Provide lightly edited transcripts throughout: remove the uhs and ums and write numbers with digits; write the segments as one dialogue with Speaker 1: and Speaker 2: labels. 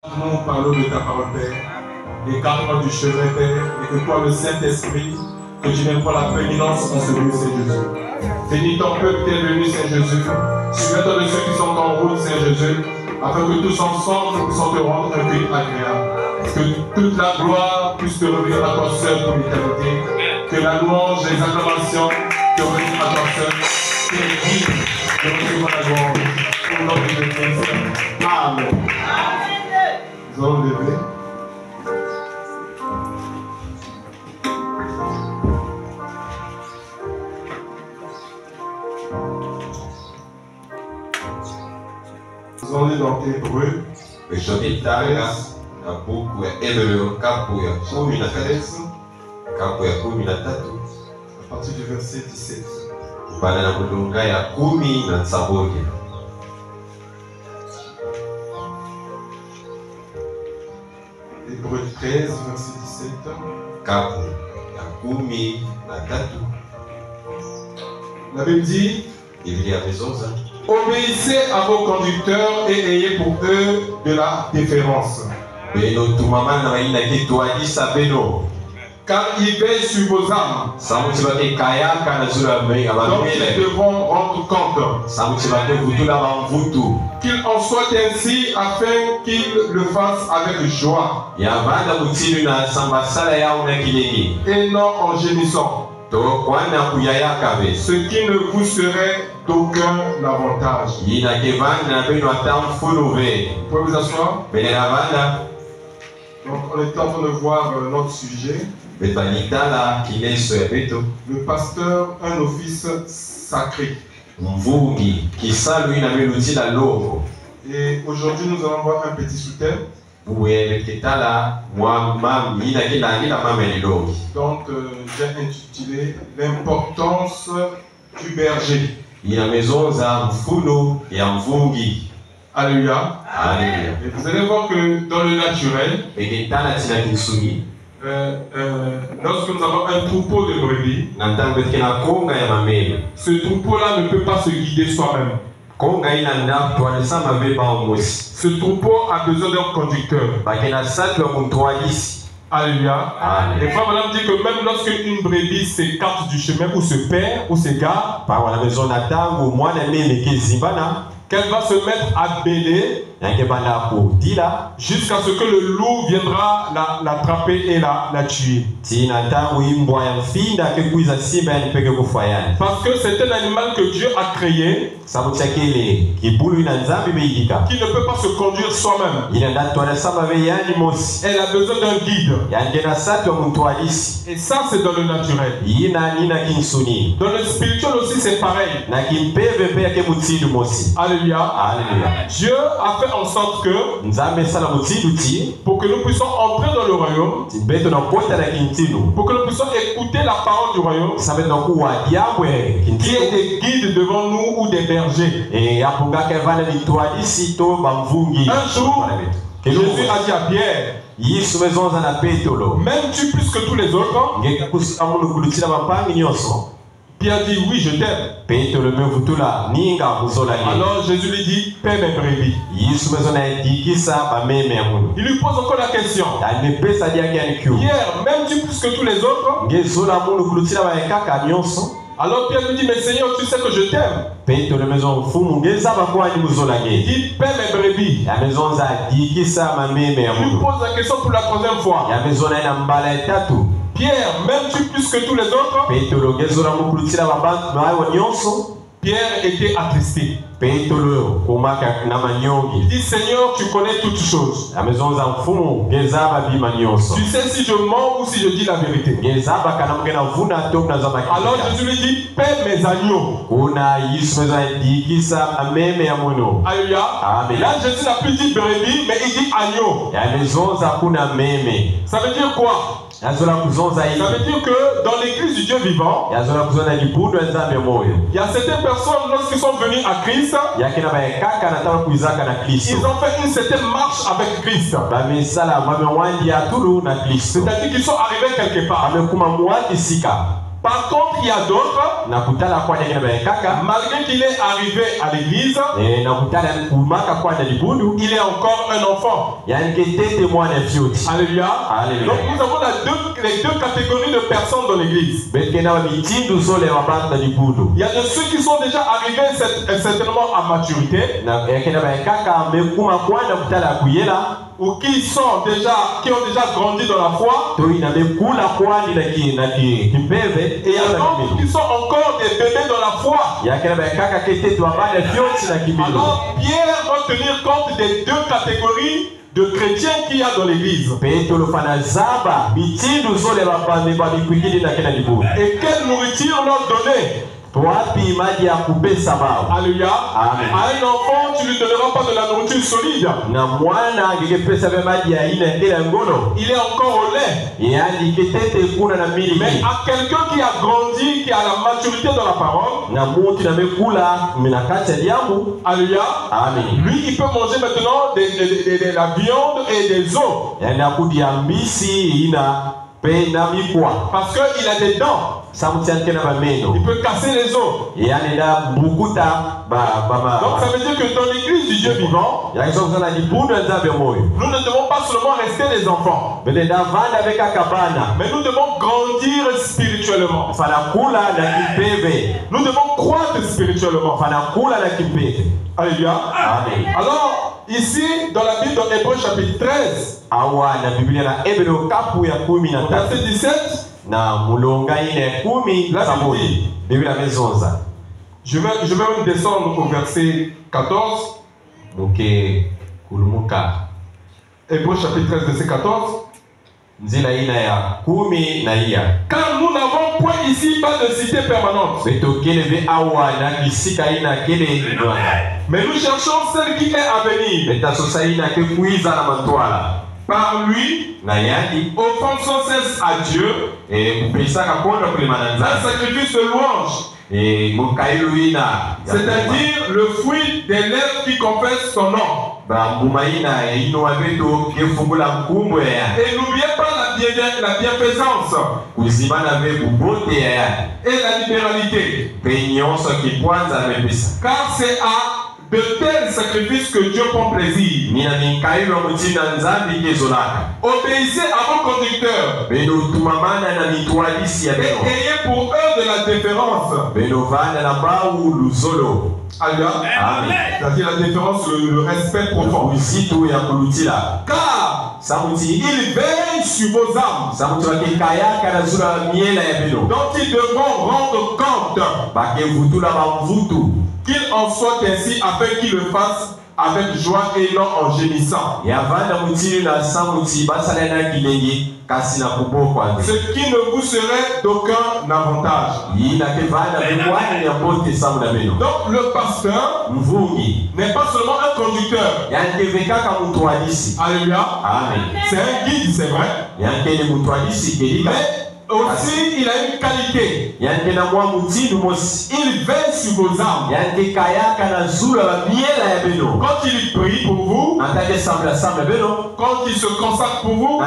Speaker 1: Nous parlons de ta parole, Père, écarte-moi du chemin, Père, et que toi, le Saint-Esprit, que tu viennes pour la prééminence en ce lieu, Saint Jésus. Bénis ton peuple qui est venu, Saint Jésus. Souviens-toi de ceux qui sont en route, Saint Jésus, afin que tous ensemble nous puissions te rendre un culte agréable. Que toute la gloire puisse te revenir à toi seul pour l'éternité. Que la louange, les acclamations te reviennent à toi seul. Que les guides te recevoir la louange. Au nom de Jésus. Amen. Nous allons lever. Nous allons aller dans Hébreu.
Speaker 2: Chapitre 13, à
Speaker 1: partir du verset 17. Hébreu 13, verset 17. La Bible dit: obéissez à vos conducteurs et ayez pour eux de la déférence. Car ils veillent sur vos âmes. Donc ils devront rendre compte. Qu'il en soit ainsi afin qu'ils le fassent avec joie. Et non en gémissant. Ce qui ne vous serait d'aucun avantage. Vous pouvez vous asseoir. Donc on est en train de voir notre sujet. Le pasteur, un office sacré. Et aujourd'hui nous allons voir un petit sous-thème. Donc j'ai intitulé l'importance du berger. Alléluia. Et vous allez voir que dans le naturel, lorsque nous avons un troupeau de brebis, ce troupeau-là ne peut pas se guider soi-même. Ce troupeau a besoin d'un conducteur. Alléluia. Et frère madame dit que même lorsque une brebis s'écarte du chemin ou se perd ou s'égare, qu'elle va se mettre à bêler jusqu'à ce que le loup viendra l'attraper et la tuer. Parce que c'est un animal que Dieu a créé, qui ne peut pas se conduire soi-même. Elle a besoin d'un guide. Et ça c'est dans le naturel. Dans le spirituel aussi c'est pareil. Alléluia. Dieu a fait en sorte que pour que nous puissions entrer dans le royaume, pour que nous puissions écouter la parole du royaume, qu'il y ait des guides devant nous ou des bergers. Un jour, Jésus a dit à Pierre: m'aimes-tu plus que tous les autres? Pierre dit: oui, je t'aime. Alors Jésus lui dit: paie mes brebis. Il lui pose encore la question: Pierre, m'aimes-tu plus que tous les autres? Alors Pierre lui dit: mais Seigneur, tu sais que je t'aime. Il dit: paie mes brebis. Il lui pose la question pour la troisième fois: Pierre, m'aimes-tu plus que tous les autres? Pierre était attristé. Il dit: Seigneur, tu connais toutes choses. Tu sais si je mens ou si je dis la vérité. Alors Jésus lui dit: paie mes agneaux. Alléluia. Là Jésus n'a plus dit brebis, mais il dit agneau. Ça veut dire quoi? Ça veut dire que dans l'église du Dieu vivant, il y a certaines personnes, lorsqu'ils sont venus à Christ, ils ont fait une certaine marche avec Christ. C'est-à-dire qu'ils sont arrivés quelque part. Par contre, il y a d'autres, malgré qu'il est arrivé à l'église, il est encore un enfant. Alléluia. Donc nous avons les deux catégories de personnes dans l'église. Il y a de ceux qui sont déjà arrivés certainement à maturité, ou qui ont déjà grandi dans la foi. Et il y a d'autres qui sont encore des bébés dans la foi. Alors Pierre doit tenir compte des deux catégories de chrétiens qu'il y a dans l'église. Et quelle nourriture leur donner? Alléluia. À un enfant, tu ne lui donneras pas de la nourriture solide. Il est encore au lait. Mais à quelqu'un qui a grandi, qui a la maturité dans la parole, alléluia, lui il peut manger maintenant de la viande et des os. Parce qu'il a des dents. Il peut casser les os. Donc ça veut dire que dans l'église du Dieu vivant, nous ne devons pas seulement rester des enfants, mais nous devons grandir spirituellement. Nous devons croître spirituellement. Alléluia. Alors ici dans la Bible, dans Hébreux chapitre 13, verset 17, je vais même descendre au verset 14. Hébreux chapitre 13, verset 14. Car nous n'avons point ici pas de cité permanente, mais nous cherchons celle qui est à venir. Par lui, offrons sans cesse à Dieu un sacrifice de louange, c'est-à-dire le fruit des lèvres qui confessent son nom. Et n'oubliez pas la bienfaisance et la libéralité, car c'est à de tels sacrifices que Dieu prend plaisir. Obéissez à vos conducteurs et ayez pour eux de la déférence. C'est-à-dire la déférence, le respect profond. Car ils veillent sur vos âmes, dont ils devront rendre compte, qu'il en soit ainsi afin qu'ils le fassent avec joie et non en gémissant. Ce qui ne vous serait d'aucun avantage. Donc le pasteur n'est pas seulement un conducteur. Alléluia. C'est un guide, c'est vrai. Mais aussi, il a une qualité. Il veille sur vos âmes. Quand il prie pour vous, quand il se consacre pour vous,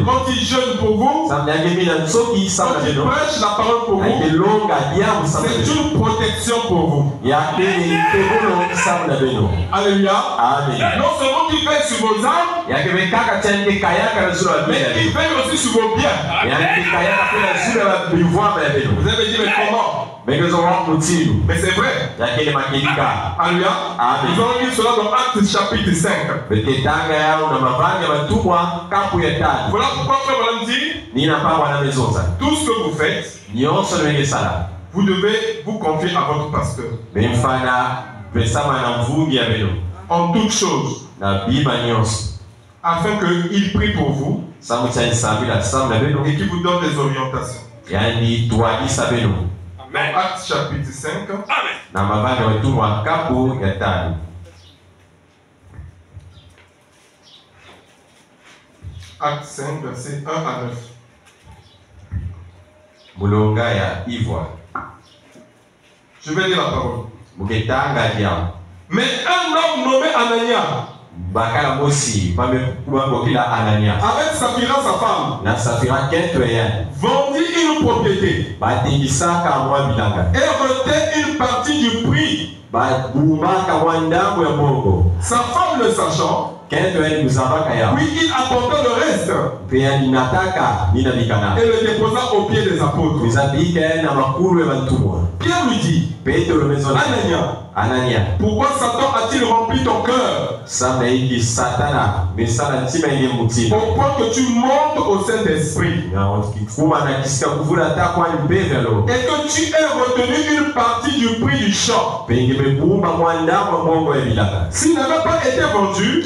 Speaker 1: quand il jeûne pour vous, quand il prêche la parole pour vous, c'est une protection pour vous. Alléluia. Non seulement qu'il veille sur vos âmes, mais il veille aussi sur vos biens. Vous avez dit, mais comment? Mais c'est vrai. Alléluia. Nous allons lire cela dans Actes chapitre 5. Voilà pourquoi Frère Branham dit, tout ce que vous faites, vous devez vous confier à votre pasteur. En toutes choses. Afin qu'il prie pour vous et qu'il vous donne des orientations. Actes chapitre 5. Actes 5, verset 1 à 9. Je vais lire la parole. Mais un homme nommé Anania,
Speaker 2: bakala mosi bamekila Anania
Speaker 1: avec Saphira sa femme
Speaker 2: na Saphira kento ya
Speaker 1: vendit une propriété
Speaker 2: batingisaka mwa bilanga
Speaker 1: et retint une partie du prix.
Speaker 2: babumaka mwa ndambo ya bongo.
Speaker 1: Sa femme le sachant,
Speaker 2: kento ya muzambaka ya
Speaker 1: puis il apporta le reste
Speaker 2: pia ninataka nina bikana
Speaker 1: et le déposa aux pieds des apôtres.
Speaker 2: muzabika na makulu ya bantumwa.
Speaker 1: Pierre lui dit,
Speaker 2: Petro maison Anania,
Speaker 1: pourquoi Satan a-t-il rempli ton cœur
Speaker 2: Samaiki Satana, mais ça n'a pas été motivé.
Speaker 1: au point que tu montes au Saint-Esprit
Speaker 2: et
Speaker 1: que tu aies retenu une partie du prix du champ? S'il n'avait pas été vendu,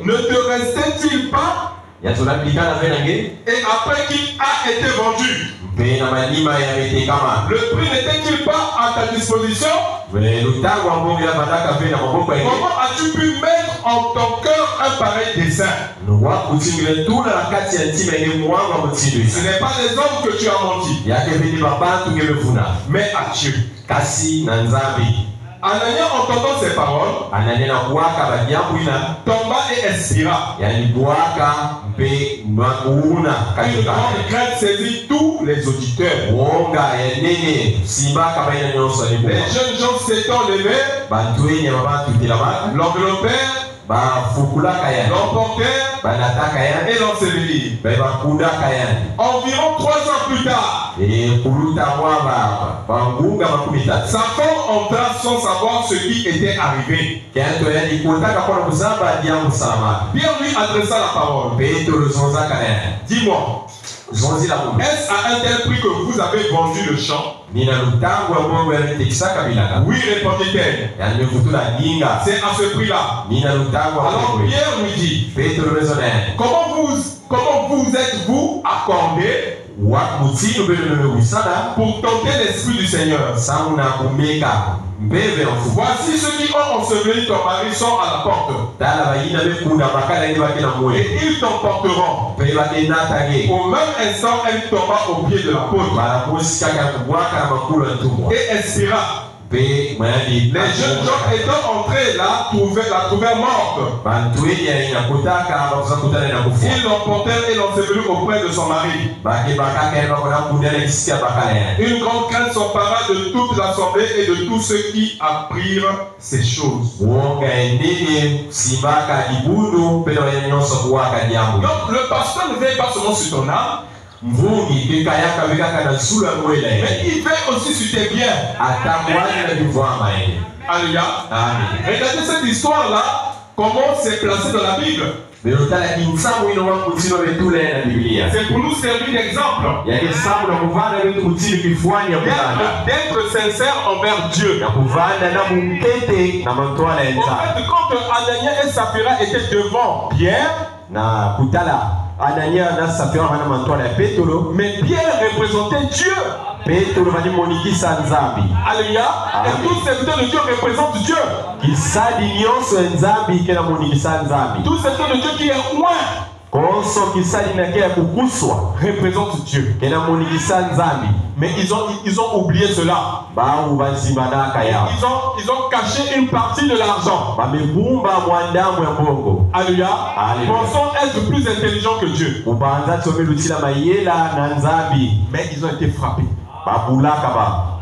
Speaker 1: ne te restait-il pas? Et après qu'il a été vendu, le prix n'était-il pas à ta disposition? Comment as-tu pu mettre en ton cœur un pareil dessein? Ce n'est pas les hommes que tu as menti, mais à Dieu. Anania, entendant ces paroles, tomba et expira. Une grande crainte saisit tous les auditeurs. Les jeunes gens s'étant levés, l'enveloppèrent, l'emportèrent et l'ensevelirent. Environ 3 ans plus tard, sa femme entra sans savoir ce qui était arrivé. Pierre lui adressa la parole. Dis-moi, est-ce à un tel prix que vous avez vendu le champ? Oui, répondit-elle. C'est à ce prix-là. Alors Pierre lui dit, comment vous êtes-vous accordé pour tenter l'esprit du Seigneur? Voici ceux qui ont enseveli ton mari sont à la porte. Et ils t'emporteront. Au même instant, elle tomba au pied de l'apôtre et expira. Les jeunes gens étant entrés là, la trouvèrent morte. Ils l'emportèrent et l'ensevelirent auprès de son mari. Une grande crainte s'empara de toute l'assemblée et de tous ceux qui apprirent ces choses. Donc le pasteur ne veille pas seulement sur ton âme, mais il veille aussi sur tes biens. Alléluia. Regardez cette histoire-là, comment c'est placé dans la Bible. C'est pour nous servir d'exemple. D'être sincère envers Dieu. En fait, quand Anania et Saphira étaient devant Pierre, mais Pierre représentait Dieu. Alléluia. Et tous ces serviteurs de Dieu représentent Dieu. Tous ces serviteurs de Dieu qui est loin représente Dieu. Mais ils ont oublié cela. Ils ont caché une partie de l'argent. Alléluia. Pensant être plus intelligents que Dieu. Mais ils ont été frappés.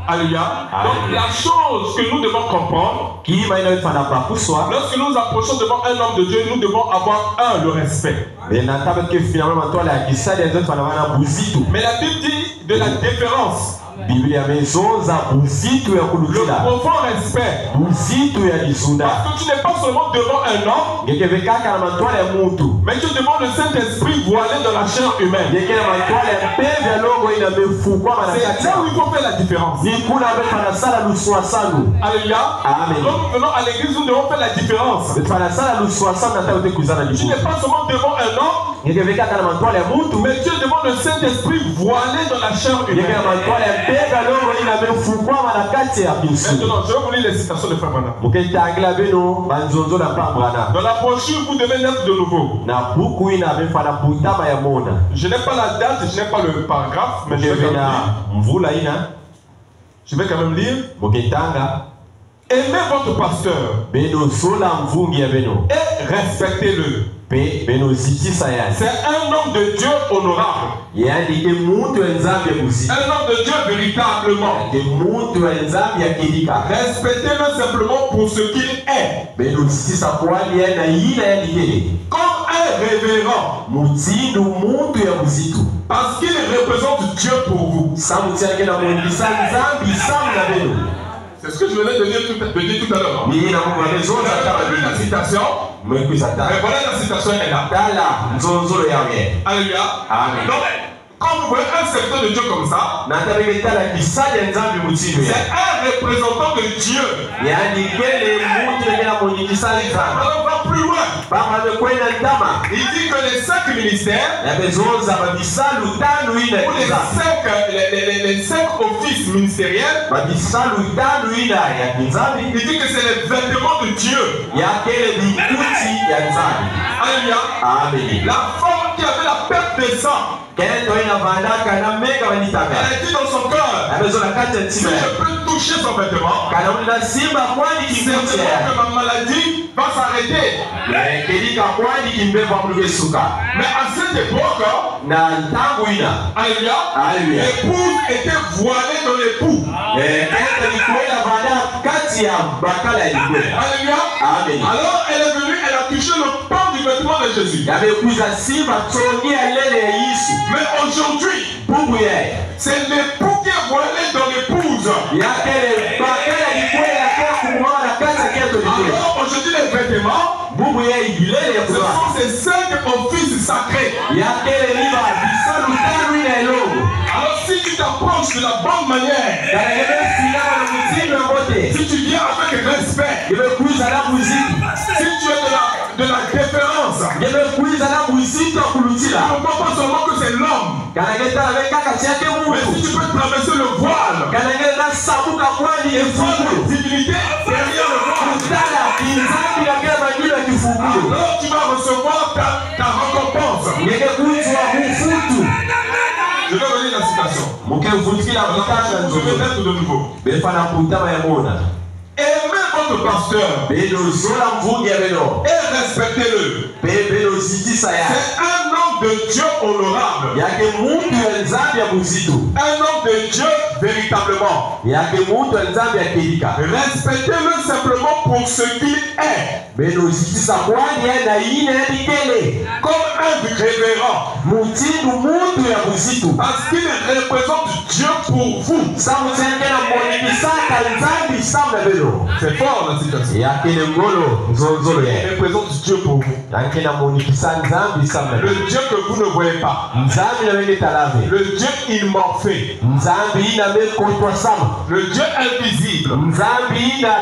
Speaker 1: Alléluia. Donc la chose que nous devons comprendre, lorsque nous approchons devant un homme de Dieu, nous devons avoir le respect. Mais la Bible dit de la déférence. Le profond respect. Parce que tu n'es pas seulement devant un homme, mais tu es devant le Saint-Esprit voilé dans la chair humaine. C'est là où il faut faire la différence. Alléluia. Quand nous venons à l'église, nous devons faire la différence. Tu n'es pas seulement devant un homme, mais tu es devant le Saint-Esprit voilé dans la chair humaine. Maintenant, je vais vous lire les citations de Frère Branham. Dans la brochure, vous devez naître de nouveau. Je n'ai pas la date, je n'ai pas le paragraphe, mais je vais quand même lire. Aimez votre pasteur et respectez-le. C'est un homme de Dieu honorable. Un homme de Dieu véritablement. Respectez-le simplement pour ce qu'il est. Comme un révérend. Parce qu'il représente Dieu pour vous. C'est ce que je venais de dire tout à l'heure. Vous avez vu la citation? Mais voilà, la citation est là. Alléluia. Amen. Donc, quand vous voyez un serviteur de Dieu comme ça, c'est un représentant de Dieu. Alors, on va plus loin. Il dit que les 5 ministères, ou les 5 offices ministériels, il dit que c'est les vêtements de Dieu. Alléluia. La femme qui avait la perte de sang, elle a dit dans son cœur, si je peux toucher son vêtement, c'est que ma maladie va s'arrêter. Mais à cette époque, alléluia, l'épouse était voilée dans l'époux. Alléluia. Alors elle est venue, elle a touché le pan du vêtement de Jésus. Mais aujourd'hui, c'est l'époux qui est voilé dans l'épouse. Alors aujourd'hui les vêtements, ce sont ces 5 offices sacrés. Alors si tu t'approches de la bonne manière, si tu viens avec respect, si tu es de la déférence, ne vois pas seulement que c'est l'homme, mais si tu peux traverser le voile et voir la divinité derrière le voile, alors tu vas recevoir ta récompense. Je vais donner la citation. Je vais mettre de nouveau. Aimez votre pasteur et respectez-le. C'est un homme de Dieu honorable. Un homme de Dieu véritablement. Respectez-le simplement pour ce qu'il est. Comme un révérend. Parce qu'il représente Dieu pour vous. C'est fort la citation. Il représente Dieu pour vous. Le Dieu que vous ne voyez pas. Le Dieu immorphé. Le Dieu invisible.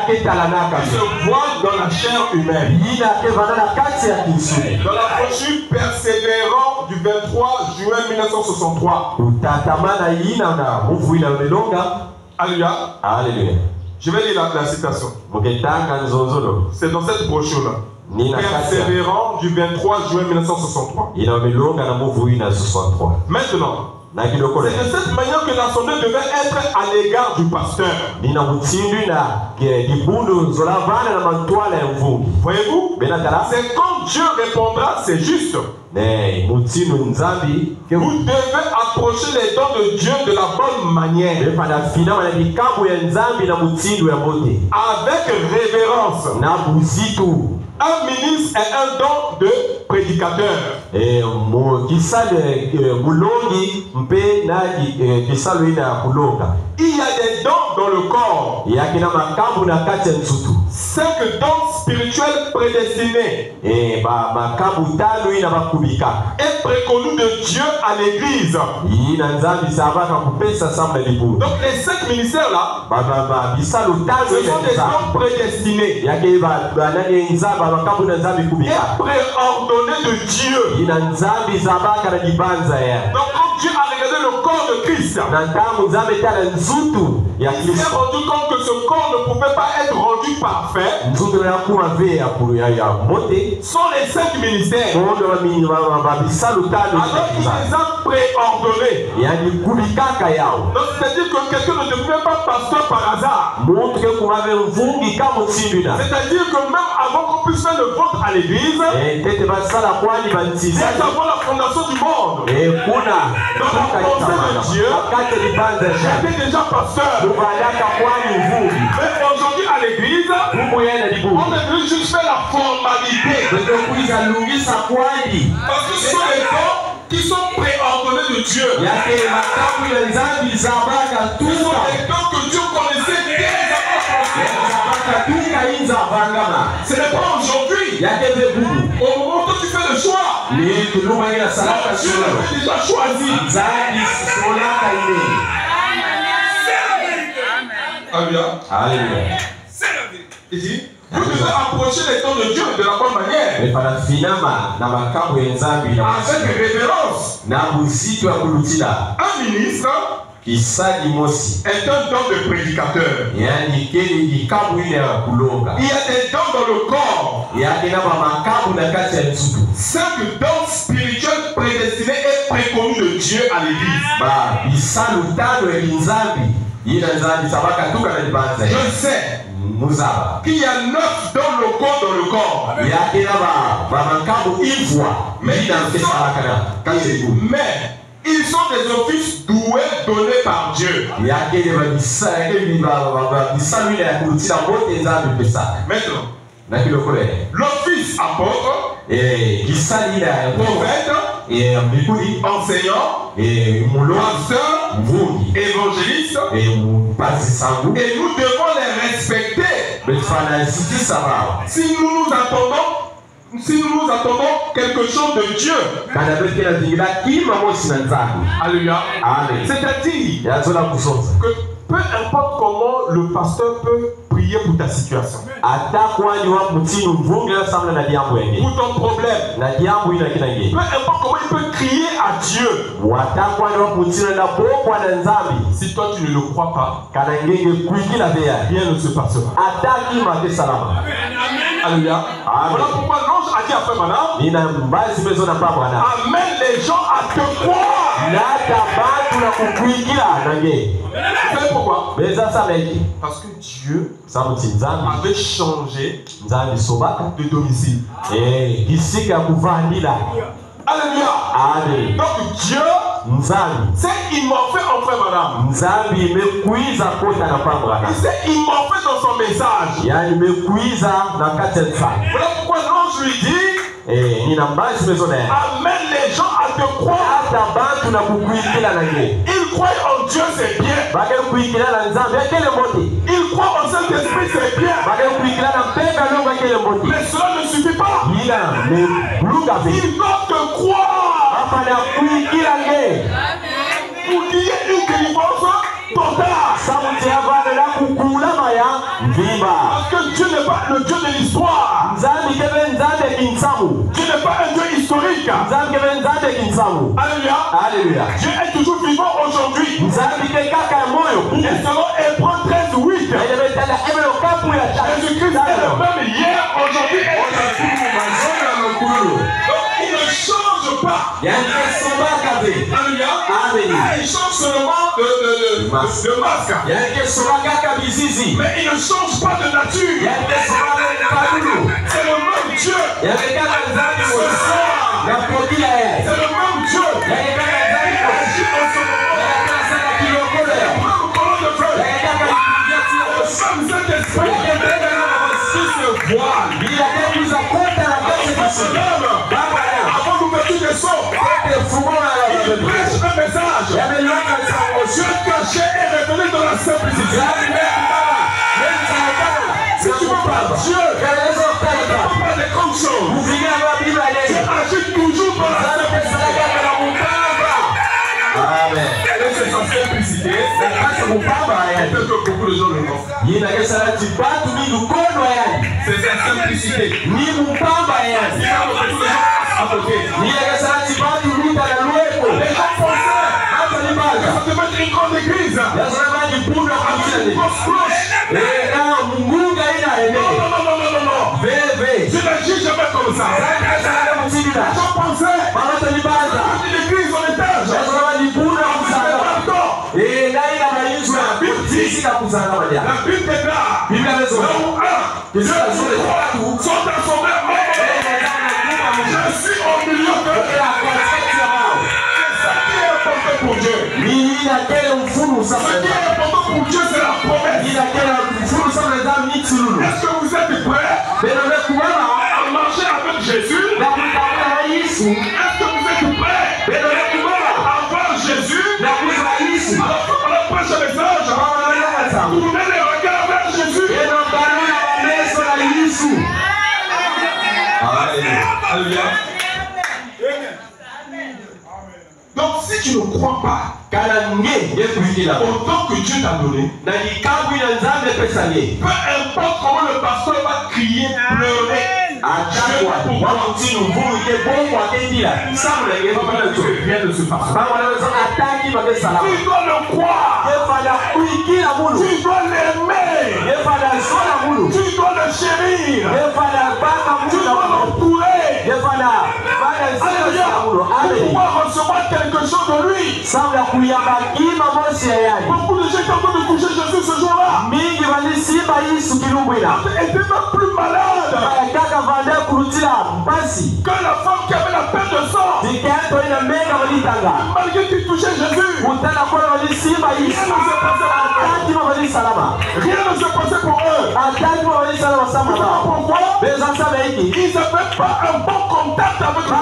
Speaker 1: Qui se voit dans la chair humaine. Dans la brochure Persévérant du 23 juin 1963. Alléluia. Je vais lire la citation. C'est dans cette brochure-là. Persévérant du 23 juin 1963. Maintenant, c'est de cette manière que l'assemblée devait être à l'égard du pasteur. Voyez-vous? C'est quand Dieu répondra, c'est juste. Vous devez approcher les dons de Dieu de la bonne manière. Avec révérence. Un ministre est un don de prédicateur. Il y a des dons dans le corps. 5 dons spirituels prédestinés et préconnus de Dieu à l'église. Donc les 5 ministères là, ce sont des dons prédestinés et préordonnés de Dieu. Donc quand Dieu a regardé le corps de Christ, il s'est rendu compte que ce corps ne pouvait pas être rendu parfait parfait sont les 5 ministères. Alors il les a préordonnés. Donc c'est-à-dire que quelqu'un ne devient pas pasteur par hasard. C'est-à-dire que même avant qu'on puisse faire le vote à l'église, c'est avant la fondation du monde. Dans le conseil de Dieu, j'étais déjà pasteur. Mais aujourd'hui à l'église, on est venu juste faire la formalité. Parce que ce sont les dons qui sont préordonnés de Dieu. Ce sont les dons que Dieu connaissait dès les avant. Ce n'est pas aujourd'hui. Au moment où tu fais le choix, Dieu l'avait déjà choisi. Alléluia. Il dit, vous devez approcher les dons de Dieu de la bonne manière. Avec révérence. Un ministre est un don de prédicateur. Il y a des dons dans le corps. 5 dons spirituels prédestinés et préconnus de Dieu à l'église. Je sais qu'il y a 9 dons locaux dans le corps. Mais ils sont des offices doués donnés par Dieu. Maintenant, l'office apôtre, prophète, enseignant, pasteur, évangéliste, et nous devons les respecter. Si nous nous attendons quelque chose de Dieu. Alléluia. C'est-à-dire que peu importe comment le pasteur peut prier pour ta situation, pour ton problème, peu importe comment il peut crier à Dieu, si toi tu ne le crois pas, rien ne se passera. Alléluia. Voilà pourquoi l'ange a dit à Frère Branham, amène les gens à te croire. Vous savez pourquoi? Parce que Dieu avait changé de domicile. Alléluia. Donc Dieu s'est immorté en Frère Branham. Il s'est immorté dans son message. Voilà pourquoi l'ange lui dit, amène les gens à te croire. Ils croient en Dieu, c'est bien. Ils croient en Saint-Esprit, c'est bien. Mais cela ne suffit pas. Ils doivent te croire. Pour qu'il y ait une délivrance totale. Parce que Dieu n'est pas le Dieu de l'histoire. Dieu n'est pas un Dieu historique. Alléluia. Dieu est toujours vivant aujourd'hui. Et selon Hébreux 13:8, Jésus-Christ est le même hier, aujourd'hui et donc il ne change pas. Alléluia. Il change seulement de masque. Mais il ne change pas de nature. C'est le même Dieu. C'est le même Dieu. Avant d'ouverture des sons, il prêche un message. Dieu caché et révélé dans la simplicité. Si tu veux pas Dieu, tu ne peux pas des grandes choses. Tu agis toujours dans la simplicité. Amen. Et c'est sa simplicité. C'est que beaucoup de gens le font. C'est sa simplicité. À côté. Les gens pensaient que ça devait être une grande église. Une grosse cloche. Non. Je n'agis jamais comme ça. Je pensais l'église en étage. La Bible déclare là où un, deux, trois sont assemblés en moi. Je suis au milieu de c'est ça qui est important pour Dieu. Ce qui est important pour Dieu, c'est la promesse. Est-ce que vous êtes prêts à marcher avec Jésus? Est-ce que vous êtes prêts à voir Jésus? Alors quand on prêche les anges, tournez les regards vers Jésus. Alléluia. Donc si tu ne crois pas autant que Dieu t'a donné, peu importe comment le pasteur va crier, pleurer, tu viens de se passer. Tu dois le croire. Tu dois l'aimer. Tu dois le chérir. Tu dois l'entourer. Pour pouvoir recevoir quelque chose de lui. Beaucoup de gens qui ont en train de toucher Jésus ce jour-là étaient même plus malades que la femme qui avait la peine de sang. Malgré qu'il touchait Jésus, rien ne se passait pour eux. Pourquoi? Ils n'avaient pas un bon contact avec le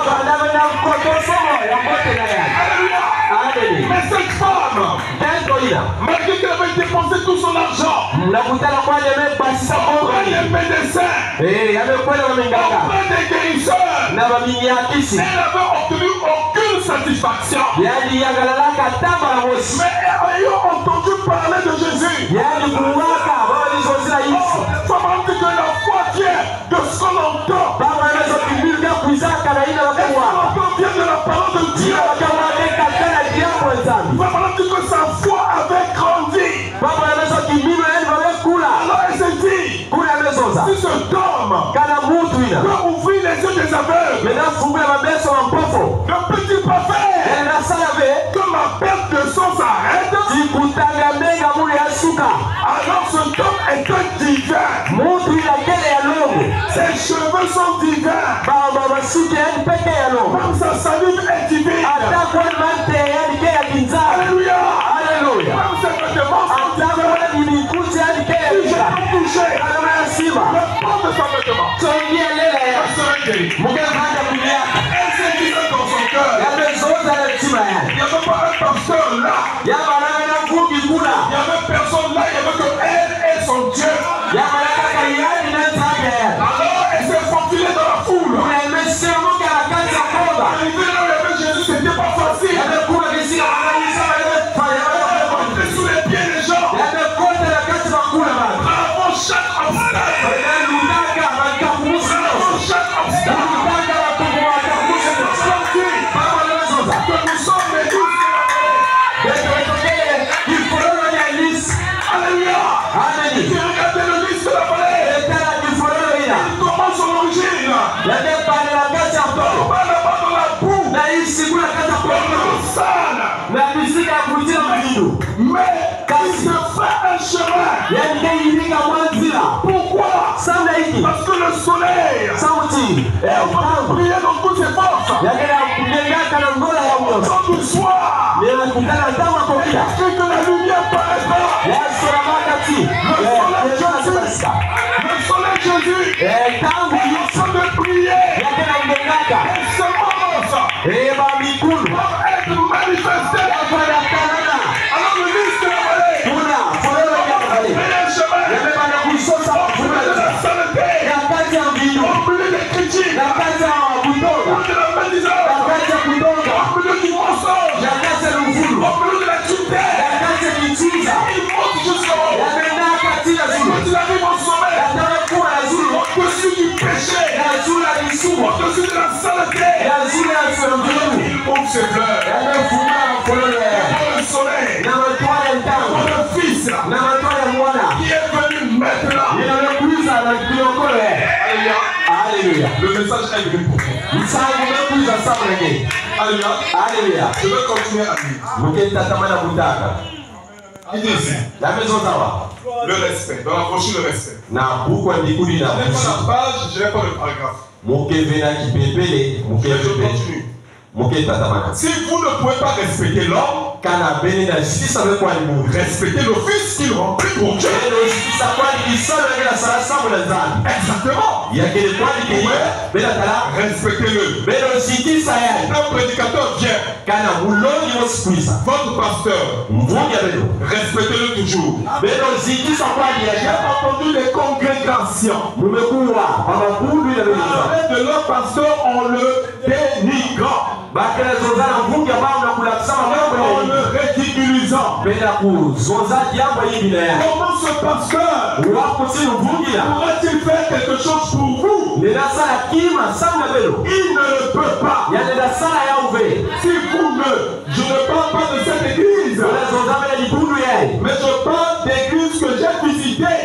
Speaker 1: Alléluia. Mais cette femme, malgré qu'elle avait dépensé tout son argent auprès des médecins, auprès des guérisseurs, elle n'avait obtenu aucune satisfaction. Mais ayant entendu parler de Jésus, ça m'a dit que la foi vient de ce qu'on entend. Vient de la parole de Dieu. Maman dit que sa foi avait grandi. Alors elle s'est dit, si cet homme peut ouvrir les yeux des aveugles, ne peut-il pas faire que ma perte de sang s'arrête? Alors cet homme est un divin. Ses cheveux sont divins. Même sa salive est divine. Alléluia. Même ses vêtements sont divins. Si je peux toucher le port de son vêtement, je serai guéri. Elle s'est dit dans son cœur. Il n'y avait pas un pasteur là. Il n'y avait personne là. Il n'y avait que elle et son Dieu. Alors elle s'est faufilée dans la foule. Arrivé là où il y avait Jésus, c'était pas facile. Elle sous les pieds des gens. Avant chaque obstacle. Que nous sommes les douze. Alléluia. Si regardez le liste de la vallée, il commence son origine. Dans la boue, mais il se fait un chemin. Pourquoi? Parce que le soleil est en train de briller dans toutes ses forces. Quand du soir, il écrit que la lumière paraîtra. Le soleil Jésus est en train de briller. Et ce moment va être manifesté. Alors le liste de la vallée, il y a un chemin. On brûle de la saleté. On brûle des critiques. On brûle de la médisance. On brûle du mensonge. On brûle de la tutelle. Il monte jusqu'au haut. Quand il arrive au sommet, au-dessus du péché, au-dessus de la saleté, il monte ses fleurs. Le message est venu pour vous. Alléluia. Je vais continuer à lire. Il dit ici. Le respect. Dans la brochure, le respect. Je n'ai pas la page, je n'ai pas le paragraphe. Je continue. Si vous ne pouvez pas respecter l'homme, respectez le fils qu'il remplit pour Dieu. Exactement. Respectez-le. Un prédicateur vient. Votre pasteur, respectez-le toujours. J'ai entendu les congrégations. Avec de leur pasteur, on le dénigre. En le ridiculisant. Comment ce pasteur pourrait-il faire quelque chose pour vous? Il ne le peut pas. Si vous je ne parle pas de cette église, mais je parle d'église que j'ai visitée.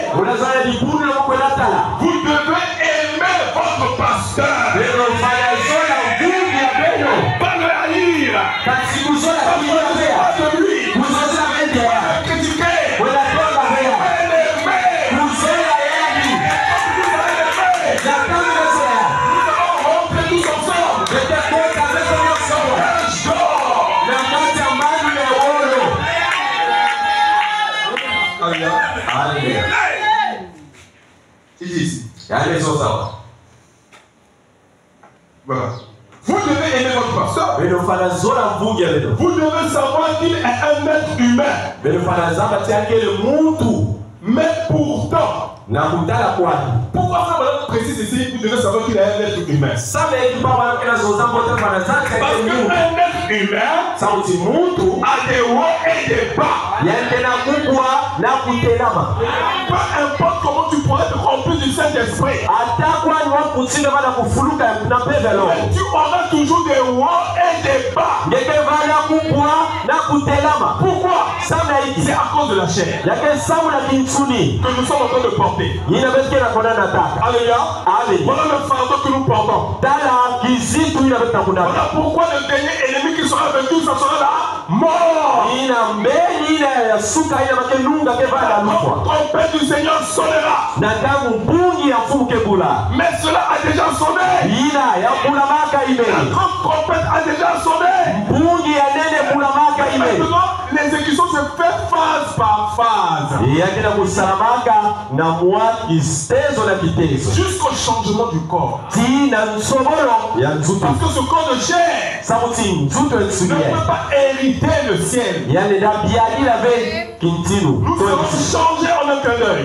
Speaker 1: Vous devez aimer votre pasteur. Il dit ici. Voilà. Vous devez aimer votre pasteur. Vous devez savoir qu'il est un être humain. Mais pourtant, pourquoi ça va précise ici? Vous devez savoir qu'il est un être humain. Parce qu'un être humain a des hauts et des bas. Peu importe comment tu pourrais te remplir du Saint-Esprit, tu auras toujours des hauts et des bas. Pourquoi? C'est à cause de la chair que nous sommes en train de porter. Alléluia. Voilà le fardeau que nous portons. Voilà pourquoi le dernier ennemi qui sera vaincu, ça sera la mort. La trompette du Seigneur sonnera. Mais cela a déjà sonné. La grande trompette a déjà sonné. Maintenant, l'exécution se fait phase par phase. Jusqu'au changement du corps. Parce que ce corps de chair ne peut pas hériter le ciel. Nous serons changés en un clin d'œil.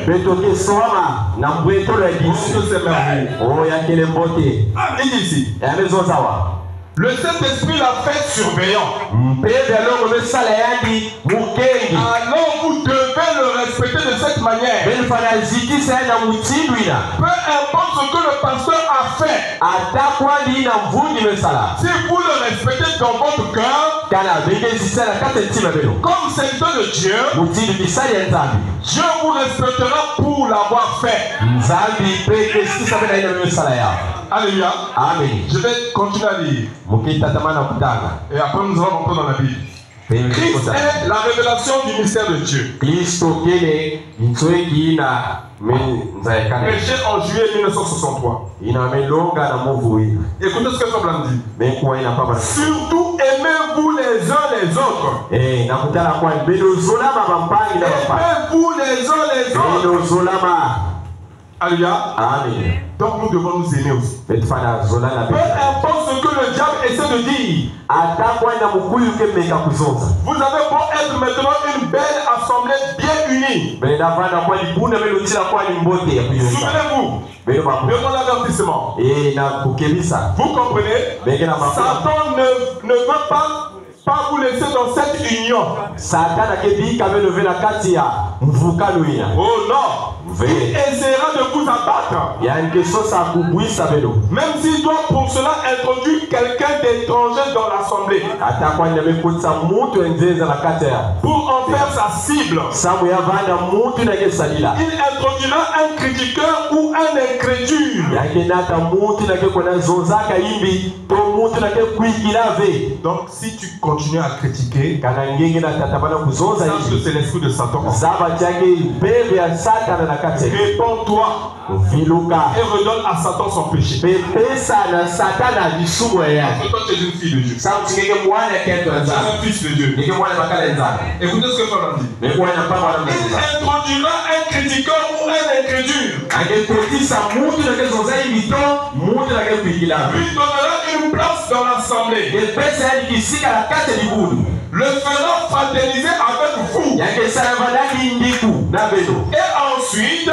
Speaker 1: Il dit ici. Le Saint-Esprit l'a fait surveillant. Alors vous devez le respecter de cette manière. Peu importe ce que le pasteur a fait. Si vous le respectez dans votre cœur, comme serviteur de Dieu, Dieu vous respectera pour l'avoir fait. Alléluia. Amen. Je vais continuer à lire. Et après nous allons rentrer dans la Bible. Christ est la révélation du mystère de Dieu. Péché en juillet 1963. Écoutez ce que Fabien dit. Surtout aimez-vous les uns les autres. Aimez-vous les uns les autres. Alléluia. Amen. Donc nous devons nous aimer aussi. Peu importe ce que le diable essaie de dire. Vous avez beau être maintenant une belle assemblée bien unie. Souvenez-vous de mon avertissement. Vous comprenez? Satan ne veut pas vous laisser dans cette union. Oh non! Il essaiera de vous abattre. Même s'il doit pour cela introduire quelqu'un d'étrangers dans l'assemblée. Pour en faire sa cible. Il introduira un critiqueur ou un incrédule. Donc si tu continues à critiquer, sache que c'est l'esprit de Satan. Réponds-toi et redonne à Satan son péché. Parce que toi tu es une fille de Dieu. Tu es un fils de Dieu. Écoutez ce que Paul a dit. Il introduira un critiqueur ou un incrédule. Lui donnera une place dans l'assemblée. Le fera fraterniser avec vous. Et ensuite,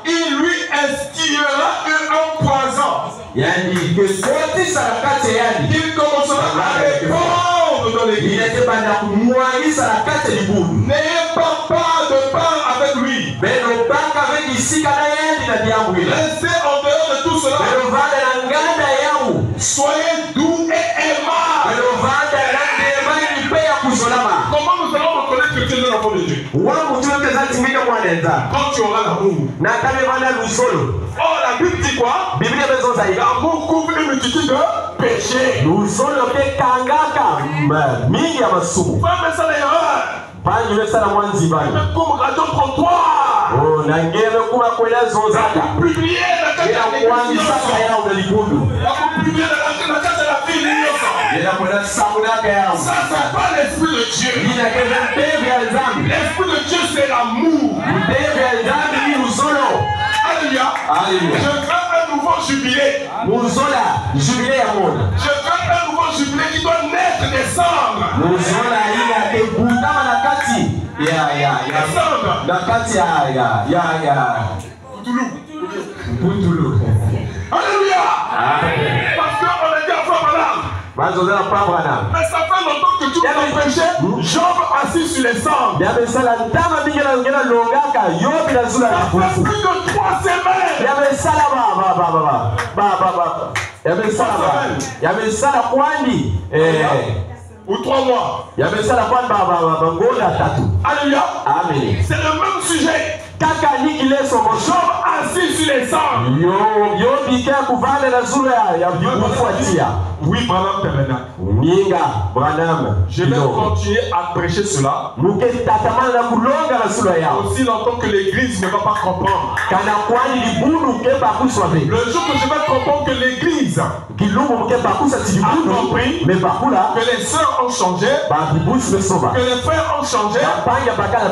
Speaker 1: il lui instillera un poison. Il commencera à répandre dans l'église. N'ayez pas peur de part avec lui. Restez en dehors de tout cela. Soyez doux et aimables. Comment nous allons reconnaître que tu es un enfant de Dieu? Quand tu auras l'amour. Oh, la Bible dit quoi? L'amour couvre une multitude de péchés. Frère, mais ça l'erreur. Comme radio trottoir. Publié la carte de la ville. Ça, c'est pas l'esprit de Dieu. L'esprit de Dieu, c'est l'amour. Alléluia. Je veux un nouveau jubilé. Je veux un nouveau jubilé qui doit naître des cendres. Alléluia. Parce qu'on a dit à Frère Branham. Mais ça fait longtemps que tu as prêché Job assis sur les cendres. Ça fait plus de 3 semaines. Ou 3 mois. Alléluia. C'est le même sujet. Job assis sur les cendres. Oui, Branham. Je vais continuer à prêcher cela. Aussi longtemps que l'église ne va pas comprendre. Le jour que je vais comprendre que l'église a compris que les sœurs ont changé, que les frères ont changé,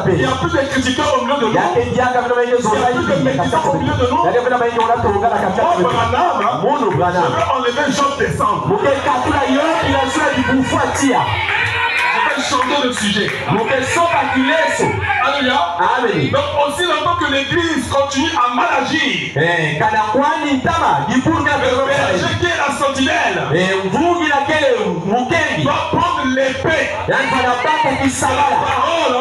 Speaker 1: il n'y a plus de critiqueurs au milieu de nous. Il n'y a plus de méditants au milieu de nous. Je vais enlever Job des cendres. Je vais changer de sujet. Alléluia. Donc aussi longtemps que l'église continue à mal agir, le berger qui est la sentinelle doit prendre l'épée, la parole,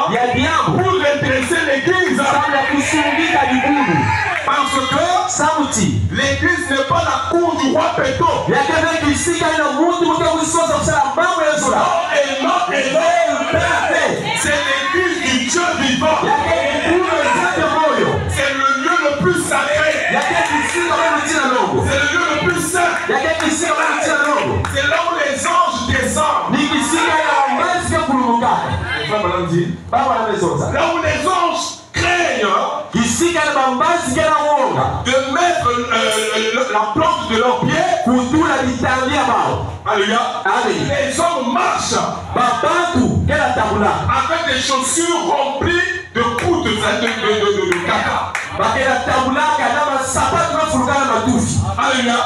Speaker 1: pour redresser l'église. Parce que l'église n'est pas la cour du roi Péto. C'est l'église du Dieu vivant. C'est le lieu le plus sacré. C'est le lieu le plus saint. C'est là où les anges descendent. Là où les anges craignent de mettre la plante de leurs pieds. Alléluia. Les hommes marchent avec des chaussures remplies de coups de caca. Alléluia.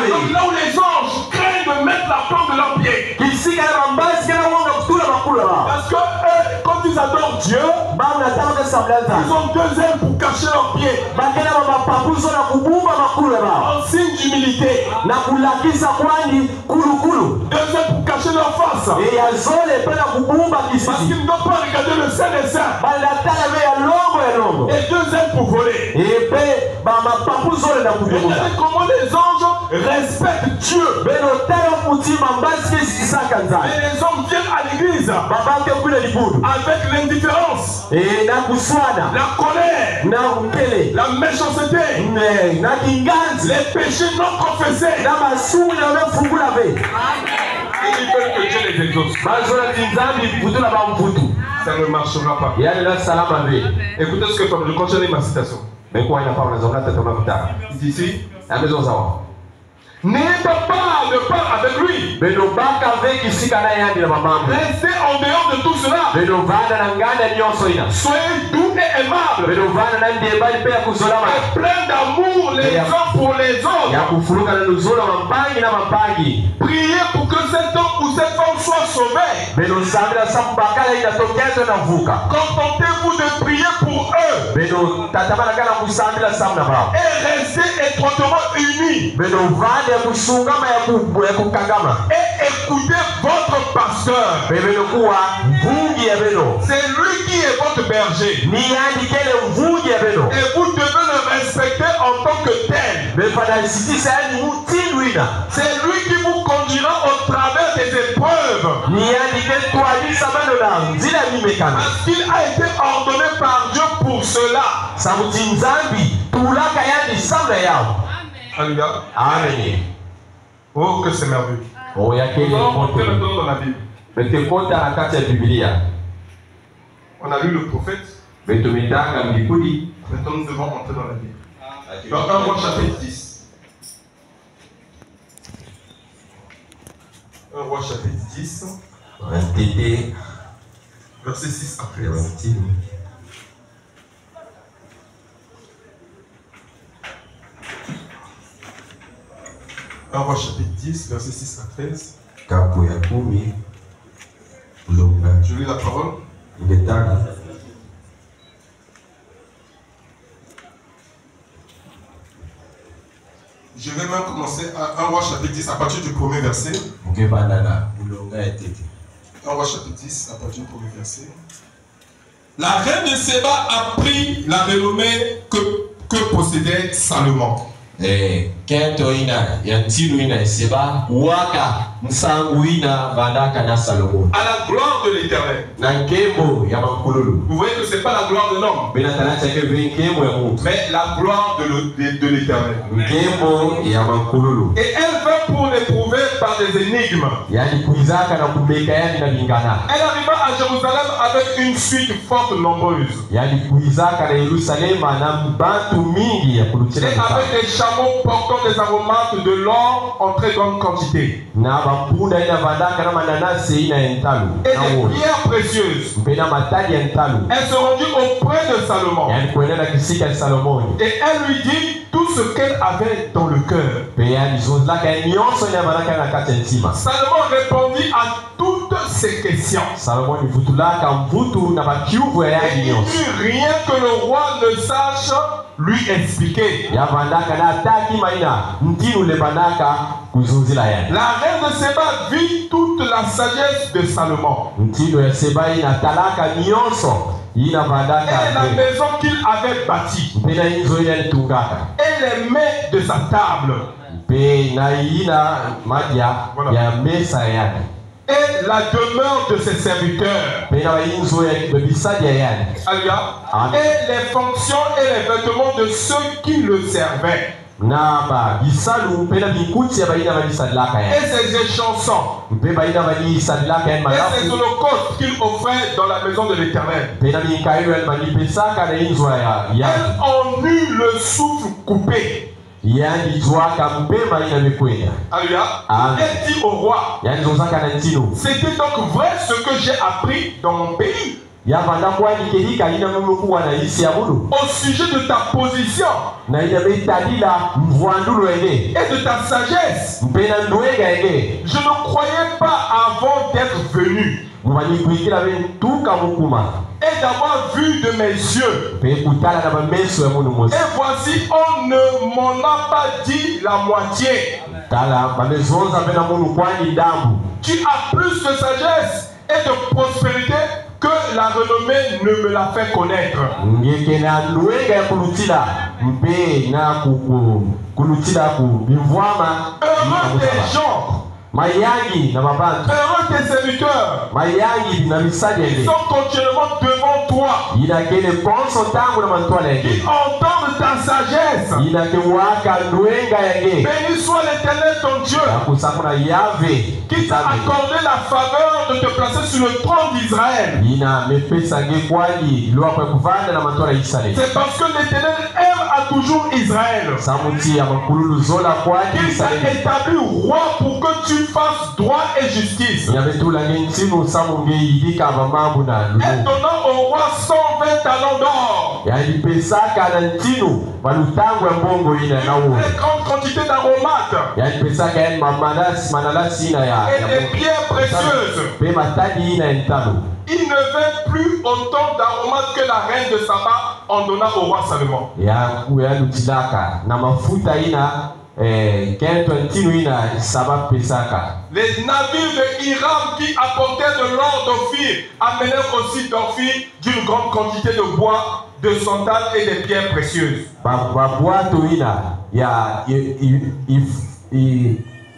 Speaker 1: Donc là où les anges craignent de mettre la plante de leurs pieds. Parce que quand ils adorent Dieu, ils ont 2 ailes pour cacher leurs pieds. En signe d'humilité. 2 ailes pour cacher leur face. Parce qu'ils ne doivent pas regarder le Saint des Saints. Et 2 ailes pour voler. Et regardez comment les anges respectent Dieu. Mais les hommes viennent à l'église avec l'indifférence, la colère, la méchanceté, les péchés non confessés. Et ils veulent que Dieu les exauce. Ça ne marchera pas. Écoutez ce que je continue ma citation. Il dit ici, n'ayez pas part de part avec lui. Restez en dehors de tout cela. Soyez doux et aimables. Et plein d'amour les uns pour les autres. Priez pour que cet homme ou cette femme soit sauvé. Contentez-vous de prier pour eux. Et restez étroitement unis. Et écoutez votre pasteur. C'est lui qui est votre berger. Et vous devez le respecter en tant que tel. C'est lui qui vous conduira au travers des épreuves. Parce qu'il a été ordonné par Dieu pour cela. Alléluia. Amen. Oh, que c'est merveilleux. Nous allons rentrer maintenant dans la Bible. On a lu le prophète. Maintenant, nous devons rentrer dans la Bible. Dans 1 Roi chapitre 10. 1 Roi chapitre 10. Verset 6 à 13. 1 Roi chapitre 10, verset 6 à 13. Je lis la parole. Je vais même commencer à 1 Roi chapitre 10 à partir du premier verset. 1 Roi chapitre 10 à partir du premier verset. La reine de Séba a pris la renommée que possédait Salomon. À la gloire de l'Éternel. Vous voyez que ce n'est pas la gloire de l'homme, mais la gloire de l'Éternel. Et elle vint pour l'éprouver par des énigmes. Elle arriva à Jérusalem avec une suite forte nombreuse. Et avec des chameaux portant des aromates de l'or en très grande quantité. Et des pierres précieuses. Elle se rendit auprès de Salomon. Et elle lui dit tout ce qu'elle avait dans le cœur. Salomon répondit à toutes ces questions. Et il n'y eut rien que le roi ne sache lui expliquer. La reine de Séba vit toute la sagesse de Salomon et la maison qu'il avait bâtie et les mets de sa table et la demeure de ses serviteurs. Alléluia. Et les fonctions et les vêtements de ceux qui le servaient. Et ses échansons. Et ses holocaustes qu'il offrait dans la maison de l'Éternel. Elle en eut le souffle coupé. Alléluia. Elle dit au roi, c'était donc vrai ce que j'ai appris dans mon pays au sujet de ta position et de ta sagesse. Je ne croyais pas avant d'être venu et d'avoir vu de mes yeux. Et voici, on ne m'en a pas dit la moitié. Tu as plus de sagesse et de prospérité que la renommée ne me l'a fait connaître.
Speaker 2: mpe na kulutila ku bimvwama
Speaker 1: Heureux tes gens.
Speaker 2: mayangi na mabantu
Speaker 1: Heureux tes serviteurs.
Speaker 2: mayangi na
Speaker 1: Ils
Speaker 2: bisadende
Speaker 1: sont continuellement devant toi.
Speaker 2: inakele konso tangu na mantwala
Speaker 1: Ils
Speaker 2: yenge
Speaker 1: entendent ta sagesse.
Speaker 2: inake waka ndwenga yenge
Speaker 1: Béni soit l'Éternel ton Dieu,
Speaker 2: yakusakuna yave
Speaker 1: qui t'a accordé la faveur de te placer sur le trône d'Israël.
Speaker 2: ina mepesa nge kwali lwakwe kuvanda na mantwala ya Israeli.
Speaker 1: C'est parce que l'Éternel aime à toujours Israël.
Speaker 2: Samuti ya makululu zola kwali
Speaker 1: Il t'a
Speaker 2: Israeli.
Speaker 1: établi roi pour que tu fasses droit et justice.
Speaker 2: Yabetula ngentinu samunge yidika bamambu na
Speaker 1: Et
Speaker 2: lulu.
Speaker 1: donnant au roi 120 talents d'or,
Speaker 2: Yalipesaka na ntinu balutangu ya mbongo ina na uwe.
Speaker 1: une grande quantité d'aromates
Speaker 2: Yalipesaka yani manalasi ina ya
Speaker 1: et des pierres précieuses.
Speaker 2: pe matadi ina ya ntalo.
Speaker 1: Il ne vint plus autant d'aromates que la reine de Saba en donna au roi Salomon.
Speaker 2: Yalutilaka na mafuta ina kento ntinu ina saba pesaka.
Speaker 1: Les navires de Hiram qui apportaient de l'or d'Ophir amenèrent aussi d'Ophir d'une grande quantité de bois, de sandales et des pierres précieuses.
Speaker 2: Babwato ina ya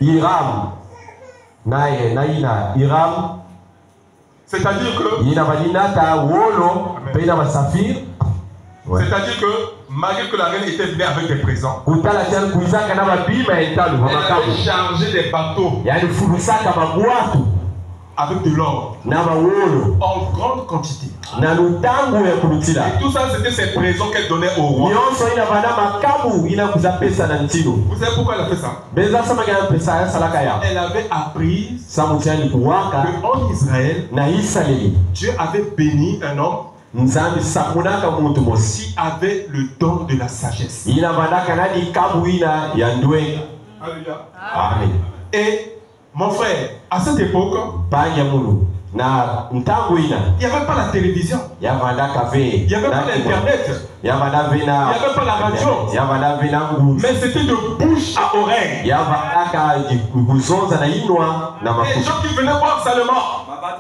Speaker 2: Hiram na ina Hiram.
Speaker 1: C'est-à-dire que,
Speaker 2: Ina balinata wolo pe ina basafir.
Speaker 1: c'est-à-dire que malgré que la reine était venue avec des présents,
Speaker 2: Kutala tian kuizaka na babima entalu
Speaker 1: elle
Speaker 2: makabu.
Speaker 1: avait chargé des bateaux
Speaker 2: Yani fulusaka babwatu
Speaker 1: avec de l'or
Speaker 2: na bawolo
Speaker 1: en grande quantité.
Speaker 2: na lutangu ya kulutila.
Speaker 1: Et tout ça, c'était ses présents qu'elle donnait au roi.
Speaker 2: Nyonso ina bana makabu ina kuzapesa na ntino.
Speaker 1: Vous savez pourquoi elle a fait ça?
Speaker 2: Beza sama ya pesa ya salaka ya.
Speaker 1: Elle avait appris
Speaker 2: Samutiani kuwaka
Speaker 1: qu'en Israël,
Speaker 2: na Israeli.
Speaker 1: Dieu avait béni un homme
Speaker 2: Nzambi sakunaka muntu mosi.
Speaker 1: qui avait le don de la sagesse.
Speaker 2: Ina bandaka nani kabu ina ya ndwe.
Speaker 1: Alléluia.
Speaker 2: Amen.
Speaker 1: Et mon frère, à cette époque,
Speaker 2: Banya mulu na ntangu ina
Speaker 1: il n'y avait pas la télévision,
Speaker 2: ya bandaka ve.
Speaker 1: il n'y avait pas l'internet,
Speaker 2: Yavana
Speaker 1: il n'y avait pas la radio,
Speaker 2: Yavana vena nguvu.
Speaker 1: mais c'était de bouche à oreille.
Speaker 2: Yavana kuzonza na inwa na
Speaker 1: Les
Speaker 2: mafuta.
Speaker 1: gens qui venaient voir Salomon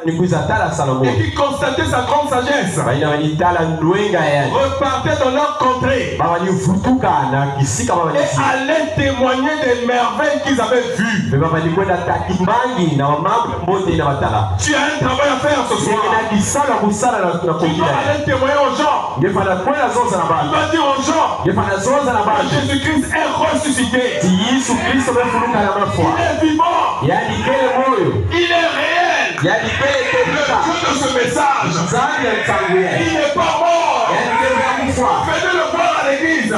Speaker 2: Ni kuzatala Salomo.
Speaker 1: et qui constataient sa grande sagesse
Speaker 2: Baina wanitala ndwenga ya.
Speaker 1: repartaient dans leur contrée
Speaker 2: Baba ni futuka na kisika baba ni.
Speaker 1: et allaient témoigner des merveilles qu'ils avaient vues.
Speaker 2: Baba ni kwenda takimbangi na mambo mbote ina batala.
Speaker 1: Tu as un travail à faire ce soir.
Speaker 2: Na kisala kusala na
Speaker 1: Tu dois
Speaker 2: kumbia.
Speaker 1: aller témoigner aux gens.
Speaker 2: Ngefana kwenda zonza na
Speaker 1: Tu
Speaker 2: baba.
Speaker 1: dois dire aux gens
Speaker 2: Ngefana zonza na baba.
Speaker 1: que Jésus-Christ est ressuscité.
Speaker 2: Ti Yesu Kristo befunuka na mafwa.
Speaker 1: Il est vivant.
Speaker 2: Yani kele moyo.
Speaker 1: Il est réel.
Speaker 2: Yani kele
Speaker 1: Le
Speaker 2: tebika.
Speaker 1: Dieu de ce message.
Speaker 2: Zambi ya tsanguye.
Speaker 1: Il n'est pas mort.
Speaker 2: Yani kele ya kufwa.
Speaker 1: Venez le voir à l'église.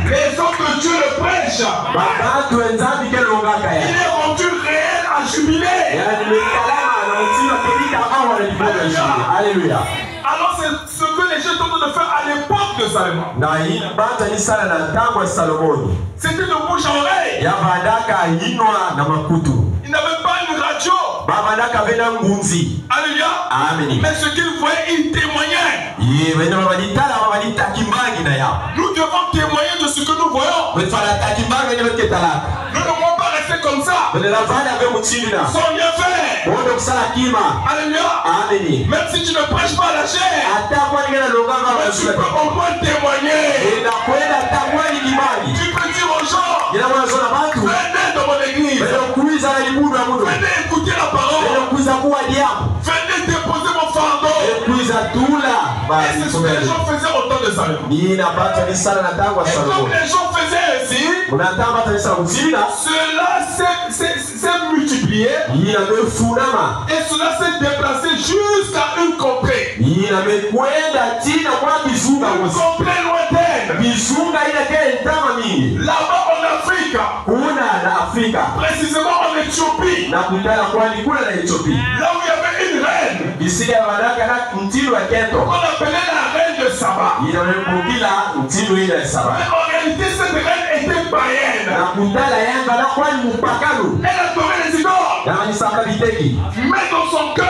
Speaker 1: Les hommes de Dieu le prêchent.
Speaker 2: Babatu wenzambi kele ongaka ya.
Speaker 1: Il est rendu réel à jubiler.
Speaker 2: Yani mekalama na utima kebika awa na liboga shiri. Alléluia.
Speaker 1: Alors c'est ce que les gens tentent de faire à l'époque de Salomon.
Speaker 2: Na hii banta ni sala na ntango ya Salomoni.
Speaker 1: C'était de bouche à oreille.
Speaker 2: Ya bandaka inwa na makutu.
Speaker 1: Il n'avait pas une radio.
Speaker 2: Babandaka vena ngunzi.
Speaker 1: Alléluia.
Speaker 2: Amen.
Speaker 1: Mais ce qu'il voyait, il témoignait.
Speaker 2: Ye vena babaditala babadita kimbangi na ya.
Speaker 1: Nous devons témoigner de ce que nous voyons.
Speaker 2: Wetfala takimbangi ni weketala.
Speaker 1: Nous ne pouvons pas rester comme ça.
Speaker 2: Vena la vana ve mutindina.
Speaker 1: Sans rien faire.
Speaker 2: Bondo kusala kima.
Speaker 1: Alléluia.
Speaker 2: Amen.
Speaker 1: Même si tu ne prêches pas la chair,
Speaker 2: Ata kwa ngena longanga
Speaker 1: mais tu peux au moins témoigner.
Speaker 2: na kwenda takwani kimbangi.
Speaker 1: Tu peux dire aux gens,
Speaker 2: Ina mwana zona bantu.
Speaker 1: venez dans mon église.
Speaker 2: Vena kuiza na libudu ya mudu.
Speaker 1: Venez écouter la parole.
Speaker 2: Vena kuiza kuwa diamu.
Speaker 1: Venez déposer mon fardeau.
Speaker 2: Vena kuiza tula.
Speaker 1: Et c'est ce que les gens faisaient au temps de Salomon.
Speaker 2: Nina bata ni sala na tango ya
Speaker 1: Et comme
Speaker 2: Salomoni.
Speaker 1: les gens faisaient ainsi,
Speaker 2: Unataka bata ni sala mutindina.
Speaker 1: cela s'est multiplié
Speaker 2: Nina mefunama.
Speaker 1: et cela s'est déplacé jusqu'à une contrée.
Speaker 2: Nina mekwenda tina kwa bizunga
Speaker 1: Une
Speaker 2: wosi.
Speaker 1: contrée lointaine.
Speaker 2: Bizunga ina kele ntama mingi.
Speaker 1: Là-bas en Afrique,
Speaker 2: Kuna na Afrika.
Speaker 1: précisément en Éthiopie,
Speaker 2: Na kutala kwa likula na Ethiopia.
Speaker 1: là où il y avait une reine
Speaker 2: Bisika ya wanaka na mtindo wa keto.
Speaker 1: qu'on appelait la reine de Saba.
Speaker 2: Ina mekukila mtindo ina ya saba.
Speaker 1: Mais en réalité, cette reine était païenne.
Speaker 2: Na kutala yanga na kwa mupakano.
Speaker 1: Elle adorait les idoles.
Speaker 2: Na manisaka biteki.
Speaker 1: Mais dans son cœur,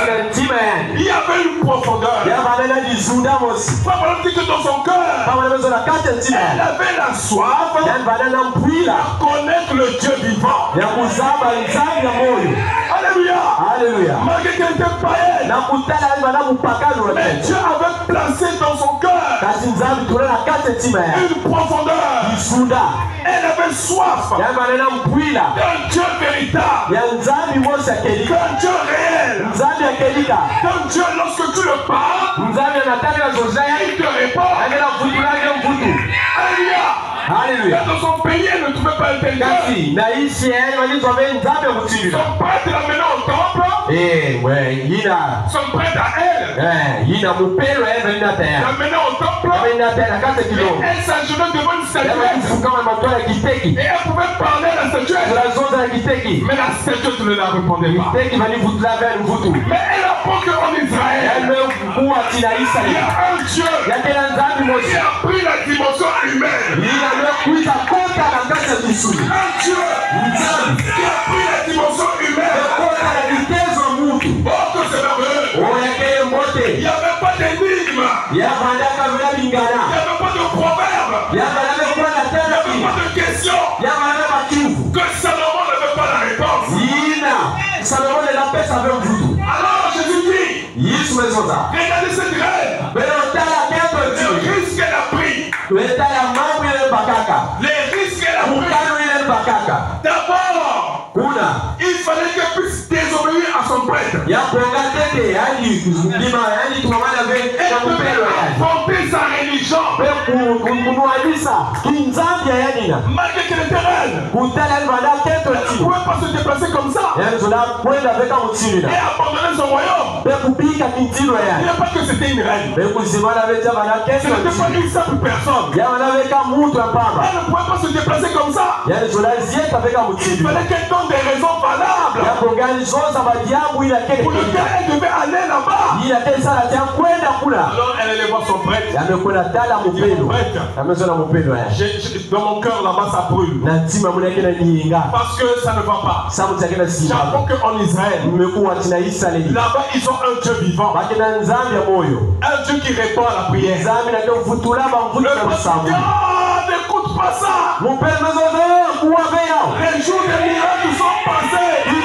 Speaker 2: Sina ntima yani.
Speaker 1: il y avait une profondeur.
Speaker 2: Ya manena
Speaker 1: Frère Branham dit que dans son cœur, elle avait la soif de connaître le Dieu vivant. Alléluia.
Speaker 2: Alléluia.
Speaker 1: Malgré qu'elle était païenne, mais Dieu avait placé dans son cœur une profondeur. Elle avait soif d'un Dieu véritable, d'un Dieu réel, d'un Dieu lorsque tu le parles, il te répond. Alléluia.
Speaker 2: Alléluia.
Speaker 1: Dans son pays, elle ne trouvait pas intelligent. Son prêtre l'amenait au temple. Son prêtre à elle. L'amenait au temple. Et elle s'agenouillait devant une statuette. Et elle pouvait parler à la statuette. Mais la statuette ne la répondait pas. Mais elle apprend qu'en Israël, il y a un Dieu qui a pris la dimension humaine. Un Dieu qui a pris la dimension humaine. Oh, que c'est merveilleux. Il n'y avait pas d'énigme. Il n'y avait pas de proverbe. Il n'y avait pas de question. Que Salomon n'avait pas la réponse. Alors Jésus dit, regardez cette reine. Le risque qu'elle a pris. Les risques qu'elle a pris. D'abord, il fallait qu'elle puisse désobéir à son prêtre. Elle devait affronter sa religion. Malgré qu'elle était reine, elle ne pouvait pas se déplacer comme ça et abandonner son royaume. Il n'y a pas que c'était une reine. Ce n'était pas une simple personne. Elle ne pouvait pas se déplacer comme ça. Il fallait qu'elle donne des raisons valables pour lesquelles elle devait aller là-bas. Alors elle allait voir son prêtre. Dans mon cœur là-bas ça brûle. Parce que ça ne va pas. J'apprends qu'en Israël, là-bas ils ont un Dieu vivant. Un Dieu qui répond à la prière. N'écoute pas ça. Les jours des miracles sont passés. Les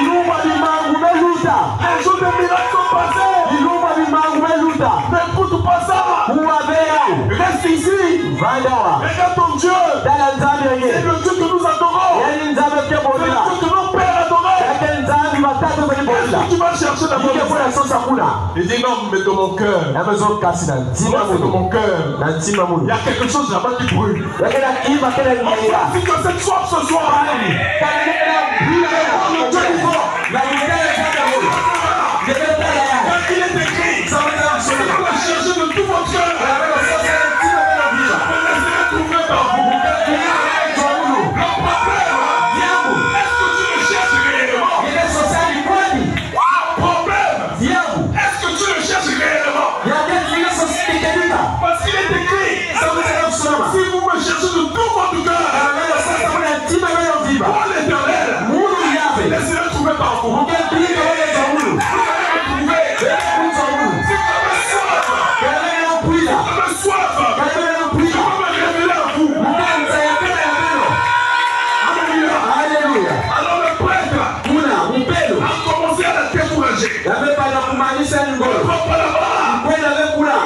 Speaker 1: jours des miracles sont passés. N'écoute pas ça. Reste ici. Regarde ton Dieu. C'est le Dieu que nous adorons. C'est le Dieu que nos pères adoraient. Est-ce que tu vas chercher d'abord? Il dit non, mais dans mon cœur. Moi, c'est dans mon cœur. Il y a quelque chose là-bas qui brûle. Si que cette soif ce soir, il est écrit, ça va chercher de tout votre cœur. Trouver par vous. Le problème, est-ce que tu le cherches réellement? Le problème, est-ce que tu le cherches réellement? Parce qu'il est écrit, si vous me cherchez de tout votre cœur, pour l'Éternel, laissez-le trouver par vous.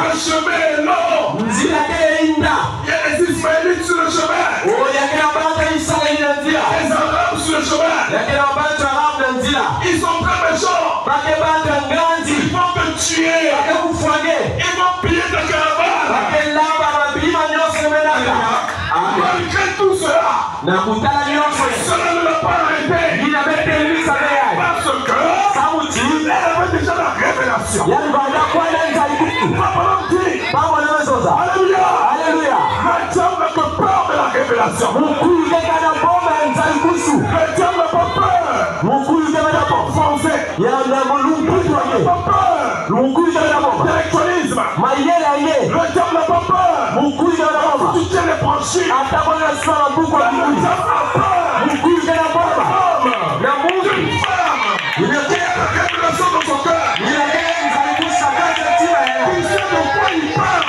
Speaker 1: Le chemin est long. Il y a les Ismaélites sur le chemin. Il y a les Arabes sur le chemin. Ils sont très méchants. Ils vont te tuer. Ils vont piller ta caravane. Malgré tout cela, cela ne l'a pas arrêté. Parce que il avait déjà la révélation. Alléluia. Le diable n'a pas peur de la révélation. Le diable n'a pas peur. Français. Il n'a pas peur. L'intellectualisme. Le diable n'a pas peur. Tu tiens les branchies. Le diable a peur. Il y a la révélation dans son cœur. Il sait de quoi il parle.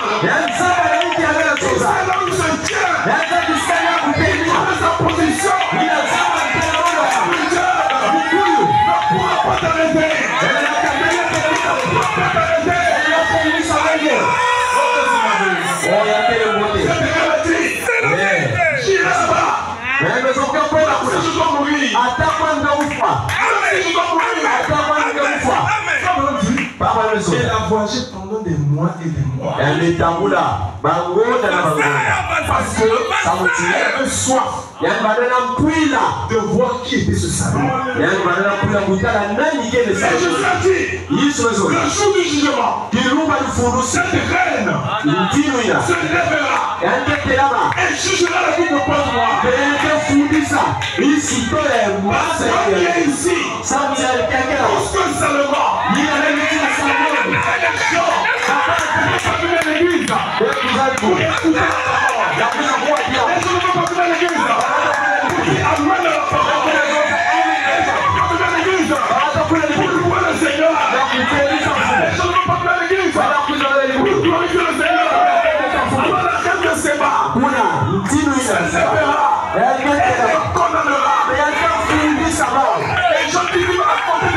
Speaker 1: Elle a voyagé pendant des mois et des mois. Parce qu'elle avait soif de voir qui était ce Salomon. Et Jésus a dit, le jour du jugement, cette reine se lèvera et jugera la vie de moi. Parce qu'il est ici, parce que Salomon, il a l'élection.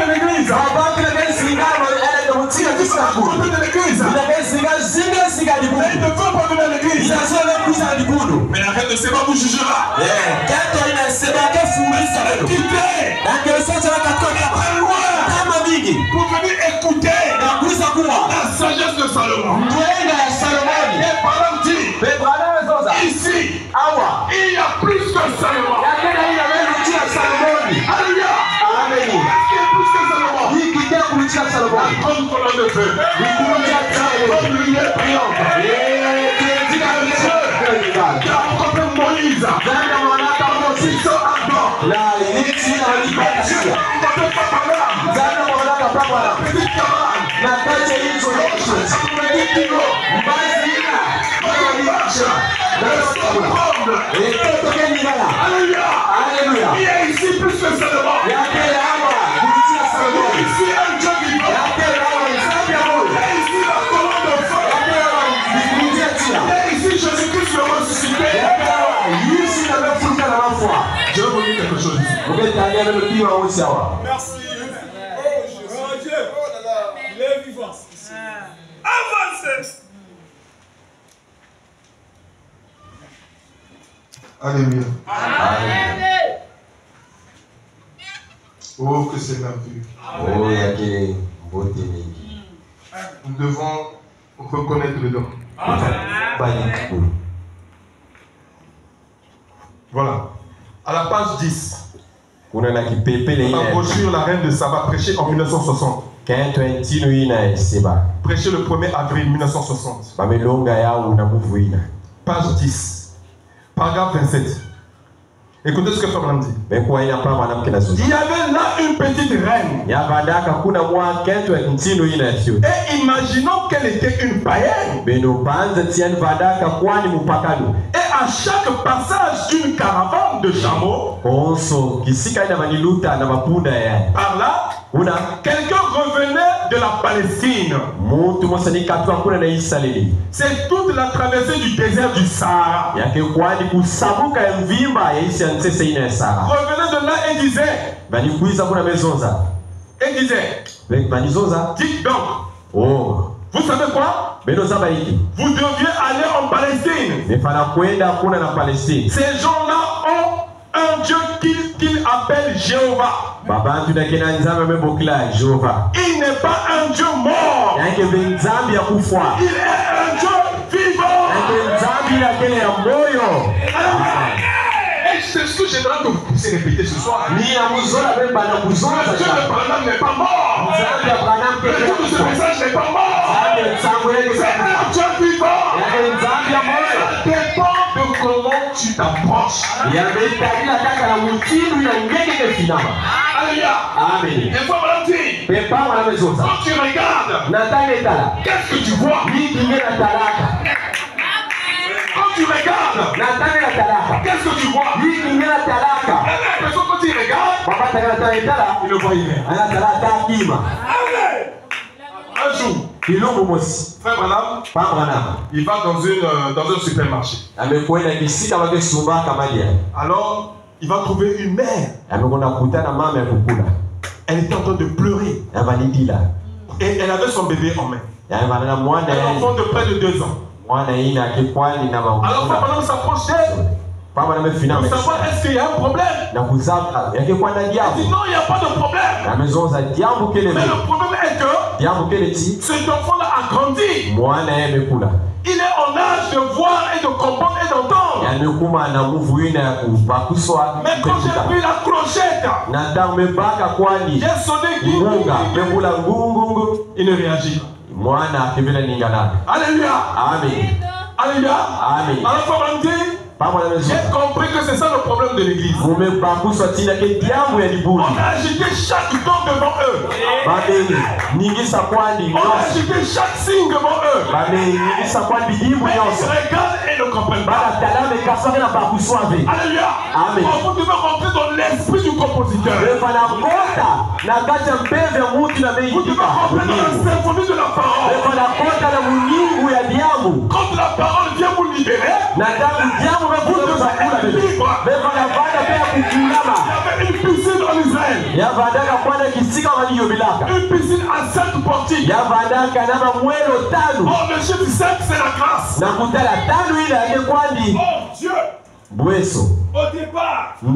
Speaker 1: L'église. Mais la reine de Séba vous jugera. Pour venir écouter la sagesse de Salomon. Et Balaam dit, ici, il y a plus que Salomon. Alléluia. Est-ce qu'il y a plus que Salomon? La grande colonne de feu. La grande lumière brillante. Qui a rencontré Moïse. Ils sont ardents. Qui a rencontré Papa. Petite cabane. Alléluia. Il y a ici plus que Salomon. Ici un Dieu vivant. Ici la colonne de feu. Ici Jésus-Christ le ressuscité. Je vais vous dire quelque chose ici.
Speaker 3: Merci. Oh Dieu. Il est vivant. Avancez.
Speaker 1: Alléluia.
Speaker 4: Amen.
Speaker 1: Oh, que c'est merveilleux. Nous devons reconnaître le don. Voilà. À la page 10, la brochure La Reine de Saba, prêchée en 1960. Prêché le 1er avril 1960. Page 10, paragraphe 27. Écoutez ce que Frère Branham dit. Il y avait là une petite reine. Et imaginons qu'elle était une païenne. Et à chaque passage d'une caravane de chameaux, par là, quelqu'un revenait de la Palestine. C'est toute la traversée du désert du Sahara. Revenait de là et disait, dites donc, vous savez quoi? Vous deviez aller en Palestine. Ces gens-là ont un Dieu qu'ils appellent Jéhovah. Il n'est pas un Dieu mort. Il est un Dieu vivant. Et c'est ce que j'aimerais que vous puissiez répéter ce soir. Le Dieu de Branham n'est pas mort. Le Dieu de ce message n'est pas mort. C'est un Dieu vivant. Ça dépend de comment tu t'approches. Alléluia. Amen. Et fois, Madame dit, quand tu regardes, qu'est-ce que tu vois? Quand tu regardes, qu'est-ce que tu vois? L'impression quand tu regardes, il ne voit rien. Un jour, Frère Branham, il va dans un supermarché. Alors, il va trouver une mère. Elle était en train de pleurer. Et elle avait son bébé en main. Un enfant de près de 2 ans. Alors, Frère Branham s'approche d'elle. Pour savoir est-ce qu'il y a un problème. Il dit non, il n'y a pas de problème. Mais le problème est que cet enfant-là a grandi. Il est en âge de voir et de comprendre et d'entendre. Mais quand j'ai pris la clochette, j'ai sonné il ne réagit pas. Alléluia. Amen. Alléluia. Amen. Alors, j'ai compris que c'est ça le problème de l'église. On a agité chaque don devant eux. On a agité chaque signe devant eux. Ils regardent et ne comprennent pas. Alléluia. Amen. Vous devez rentrer dans l'esprit du compositeur. Vous devez rentrer dans la symphonie de la parole. Quand la parole vient vous libérer, vous devez être libre. Il y avait une piscine en Israël. Une piscine à 7 portiques. Oh, le chiffre 7, c'est la grâce. Oh Dieu. Au départ, il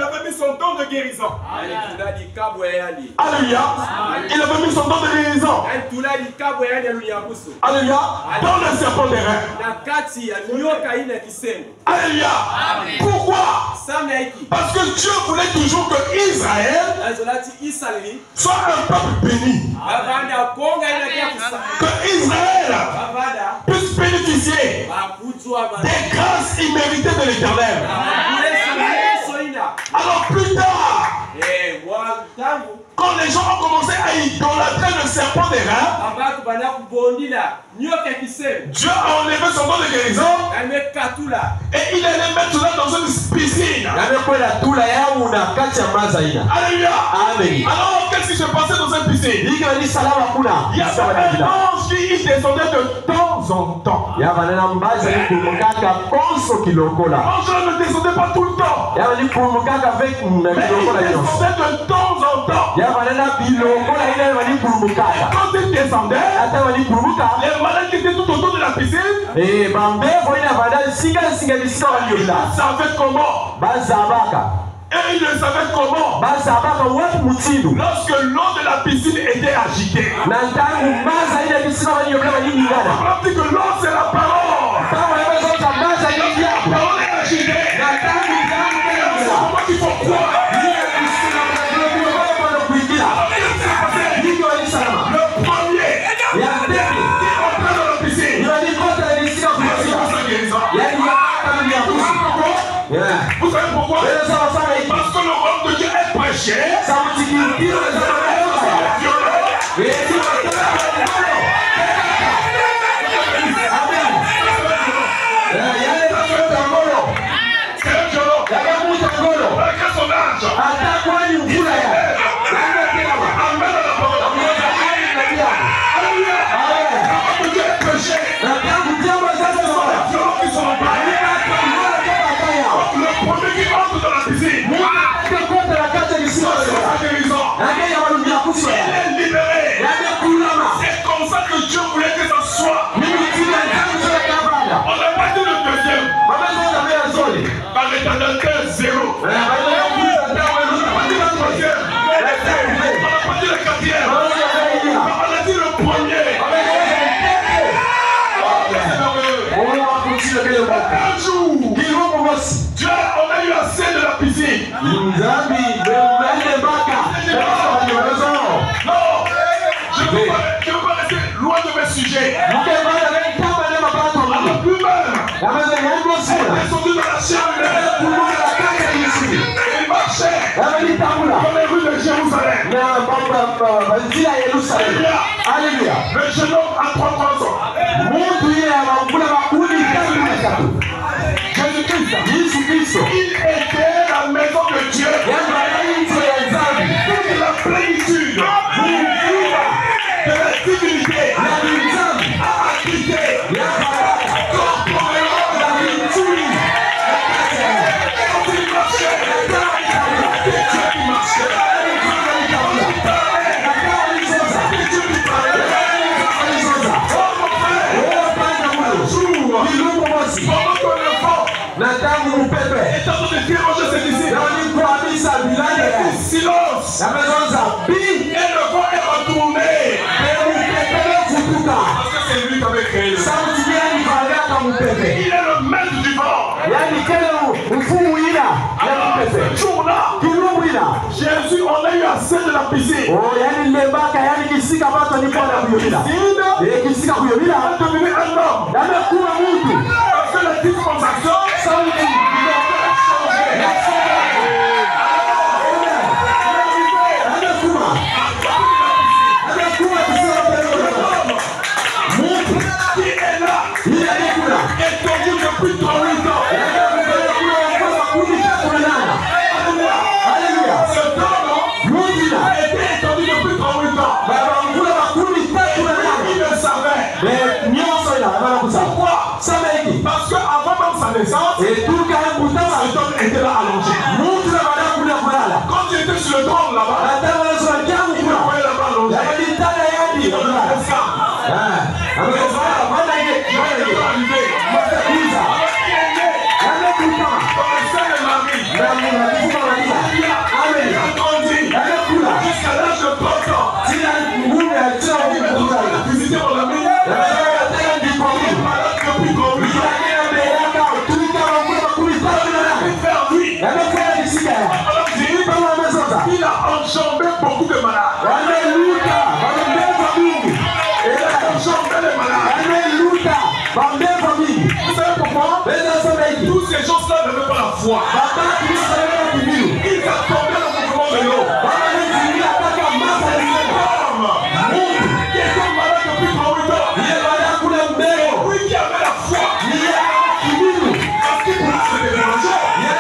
Speaker 1: avait mis son don de guérison. Alléluia. Il avait mis son don de guérison. Alléluia. Dans le serpent des reins. Alléluia. Pourquoi? Parce que Dieu voulait toujours que Israël soit un peuple béni. Que Israël puisse bénéficier des grâces imméritées de l'Éternel. Alors plus tard, quand les gens ont commencé à idolâtrer le serpent des reins, Dieu a enlevé son don de guérison et il allait mettre cela dans une piscine. Alléluia. Amen. Alors qu'est-ce qui se passait dans cette piscine? Il y avait un ange qui descendait de temps en temps. L'ange ne descendait pas tout le temps. Mais il descendait de temps en temps. Quand il descendait, les malades qui étaient tout autour de la piscine savaient comment. Et ils ne savaient comment. Lorsque l'eau de la piscine était agitée. On dit que l'eau c'est la parole. La parole est agitée. C'est comment qu'il faut croire. Le premier qui est entré dans la piscine. Vous savez pourquoi? Parce que le royaume de Dieu est prêché. C'est comme ça que Dieu voulait que ça soit. On n'a pas dit le deuxième. Par l'éternité, 0. On n'a pas dit le troisième. On n'a pas dit le quatrième. On a dit le premier. Un jour, Dieu, on a eu assez de la piscine. Non, je ne veux pas rester loin de mes sujets. Alors lui-même, il est descendu dans la chambre. Il marchait dans les rues de Jérusalem. Alléluia. Le jeune homme a 33 ans. Jésus-Christ, il était la maison de Dieu. Toute la plénitude de la divinité a habité corporellement la virtue. Quand il marchait, c'était Dieu qui marchait. Dieu qui parlait. Oh mon frère, un jour, silence. Et le vent est retourné. Parce que c'est lui qui avait créé le vent. Il est le maître du vent. Ce jour-là, Jésus, on a eu assez de la piscine. La piscine est devenu un homme. Parce que la dispensation, qui est là, est tombé depuis 38 ans. Parce qu'avant même sa naissance, cet homme était là allongé. Quand il était sur le trône là-bas, il voyait là-bas allongé. Il était jusqu'à l'âge de 30 ans. Visiter mon ami. Il a enjambé beaucoup de malades. Il a enjambé les malades. Vous savez pourquoi? Tous ces gens-là n'avaient pas la foi. Ils attendaient le mouvement de l'eau. Qui était malade depuis 38 ans. Oui, qui avait la foi. Parce qu'il pouvait se décourager. Il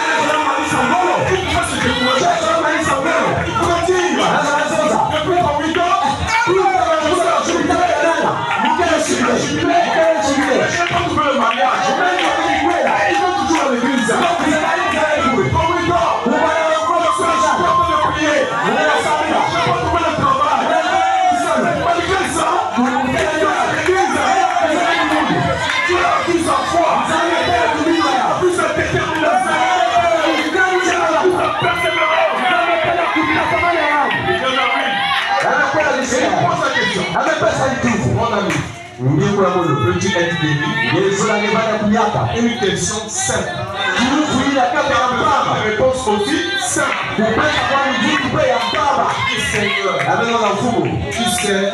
Speaker 1: pouvait se décourager. Il pouvait dire depuis 38 ans, tout le monde a jubilé. Je n'ai pas trouvé le mariage. Il veut toujours à l'église. Depuis 38 ans, je suis en train de prier. Je n'ai pas trouvé le travail. Malgré ça, il est à l'église. Tu as appris sa foi. Tu as appris sa détermination. Tu as appris sa persévérance. Et pose la question. Mon ami, peux-tu être guéri? Une question simple. La réponse aussi simple. Seigneur, tu sais,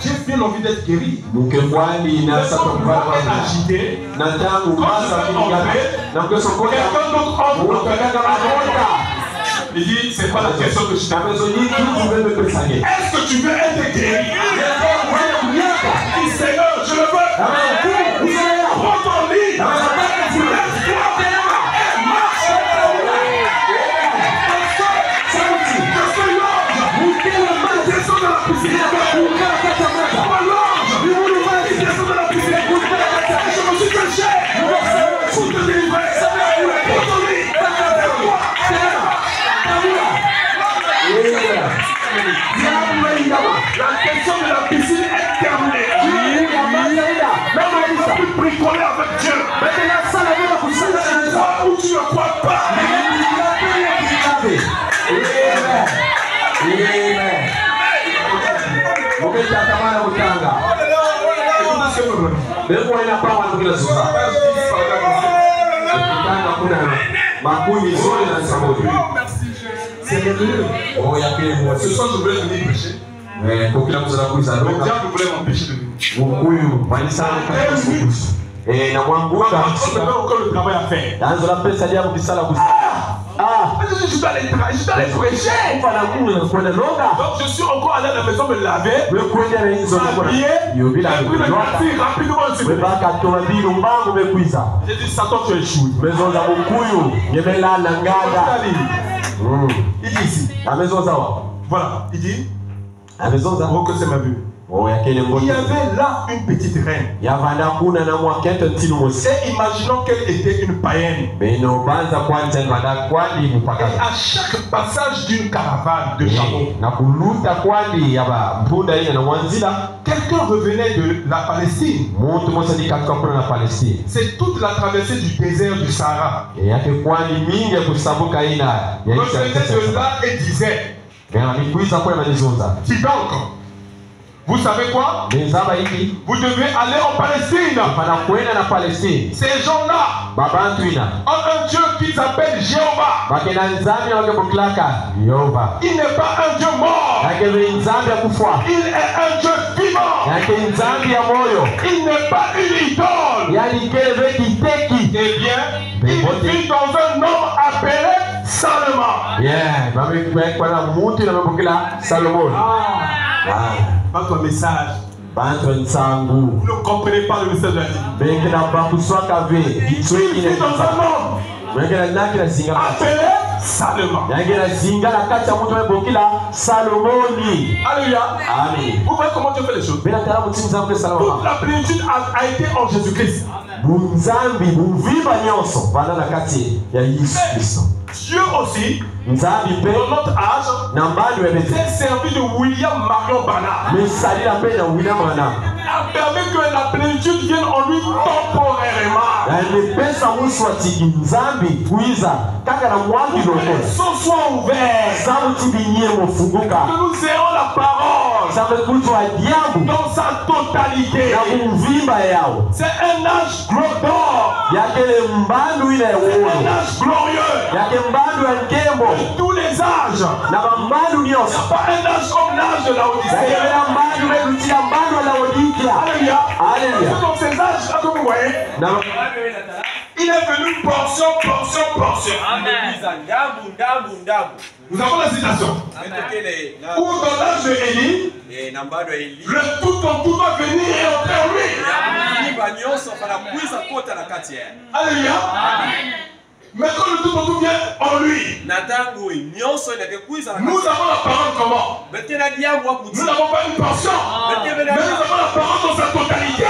Speaker 1: j'ai bien envie d'être guéri. Le corps est agité. Quelqu'un d'autre entre. Il dit, c'est pas la question que je t'ai posée. Est-ce que tu veux être guéri? Il dit, Seigneur, je le veux. Prends ton lit. Lève-toi. Et marche. Je suis l'ange. Descends de la piscine. L'ange. Il descend de la piscine. Et je me suis caché pour te délivrer. Prends ton lit. Lève-toi. La question de la piscine est terminée. Même on ne peut plus bricoler avec Dieu. Tu crois ou tu ne crois pas. C'est merveilleux. Ce soir, je voulais venir prêcher. Le diable voulait m'empêcher de venir. Encore le travail à faire. Je dois aller prêcher. Donc je suis encore allé à la maison me laver. M'habiller. Et puis rapidement je suis. J'ai dit, Satan, tu es échoué. Il dit ici. Voilà, il dit. Oh, que c'est ma vue. Il y avait là une petite reine. Et imaginons qu'elle était une païenne. Et à chaque passage d'une caravane de chameaux, quelqu'un revenait de la Palestine. C'est toute la traversée du désert du Sahara. Revenait de là et disait, dis donc, vous savez quoi? Vous devez aller en Palestine. Ces gens-là ont un Dieu qui s'appelle Jéhovah. Il n'est pas un Dieu mort. Il est un Dieu vivant. Il n'est pas une idole. Eh bien, il vit dans un homme appelé Salomon. Votre message. Vous ne comprenez pas le message de la vie. Il vit dans un homme appelé Salomon. Alléluia. Vous voyez comment Dieu fait les choses. Toute la plénitude a été en Jésus-Christ. Dieu aussi, dans notre âge, s'est servi de William Marion Branham. A permis que la plénitude vienne en lui temporairement. Que les sons soient ouverts. Que nous ayons la parole dans sa totalité. C'est un âge d'or. C'est un âge glorieux. Tous les âges. Il n'y a pas un âge comme l'âge de la Odyssée. Alléluia. Dans ces âges-là que vous voyez, il est venu portion.
Speaker 3: Amen.
Speaker 1: Nous avons la citation. Ou dans l'âge de Élie, le tout en tout va venir et entrer en lui. Alléluia. Mais quand le tout en tout vient en lui, nous avons la parole comment? Nous n'avons pas une portion, mais nous avons la parole dans sa totalité.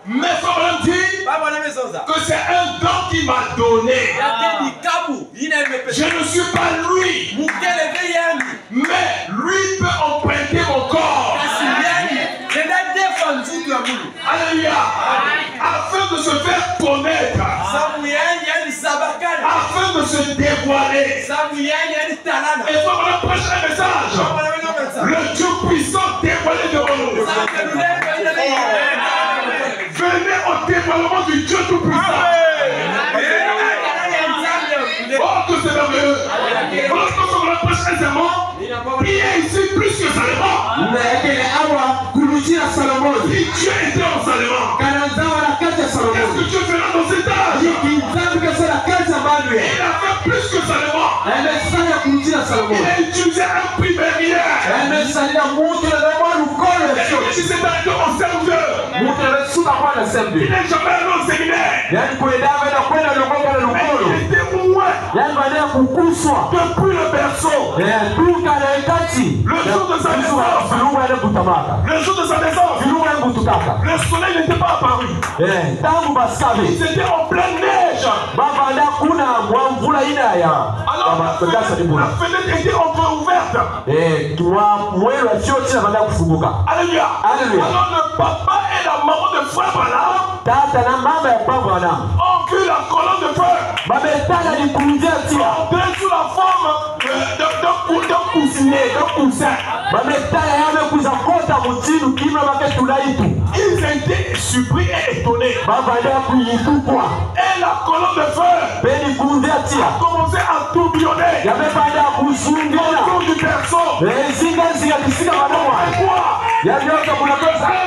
Speaker 1: Mais Papa dit que c'est un don qu'il m'a donné. Je ne suis pas lui, mais lui peut emprunter mon corps. Alléluia. Afin de se faire connaître, afin de se dévoiler. Et voilà, prêche un message. Le Dieu puissant dévoilé devant nous. Venez au dévoilement du Dieu tout-puissant. Oh, que c'est merveilleux. Lorsque on va prêcher aisément, il est ici plus que Salomon. Si Dieu était en Salomon, qu'est-ce que Dieu fera dans cet âge? Il a fait plus que Salomon. Il a utilisé un primaire. Si c'est un serviteur, il n'est jamais allé au séminaire. Mais il était moins depuis le berceau. Le jour de sa naissance, le soleil n'était pas apparu. Ils étaient en pleine neige. Alors la fenêtre était entrouverte. Alléluia. Alors le papa et la maman de frère Branham ont vu la colonne de feu entrée sous la forme d'un coussinet, d'un coussin. Ils étaient surpris et étonnés. Et la colonne de feu a commencé à tourbillonner autour du berceau. Un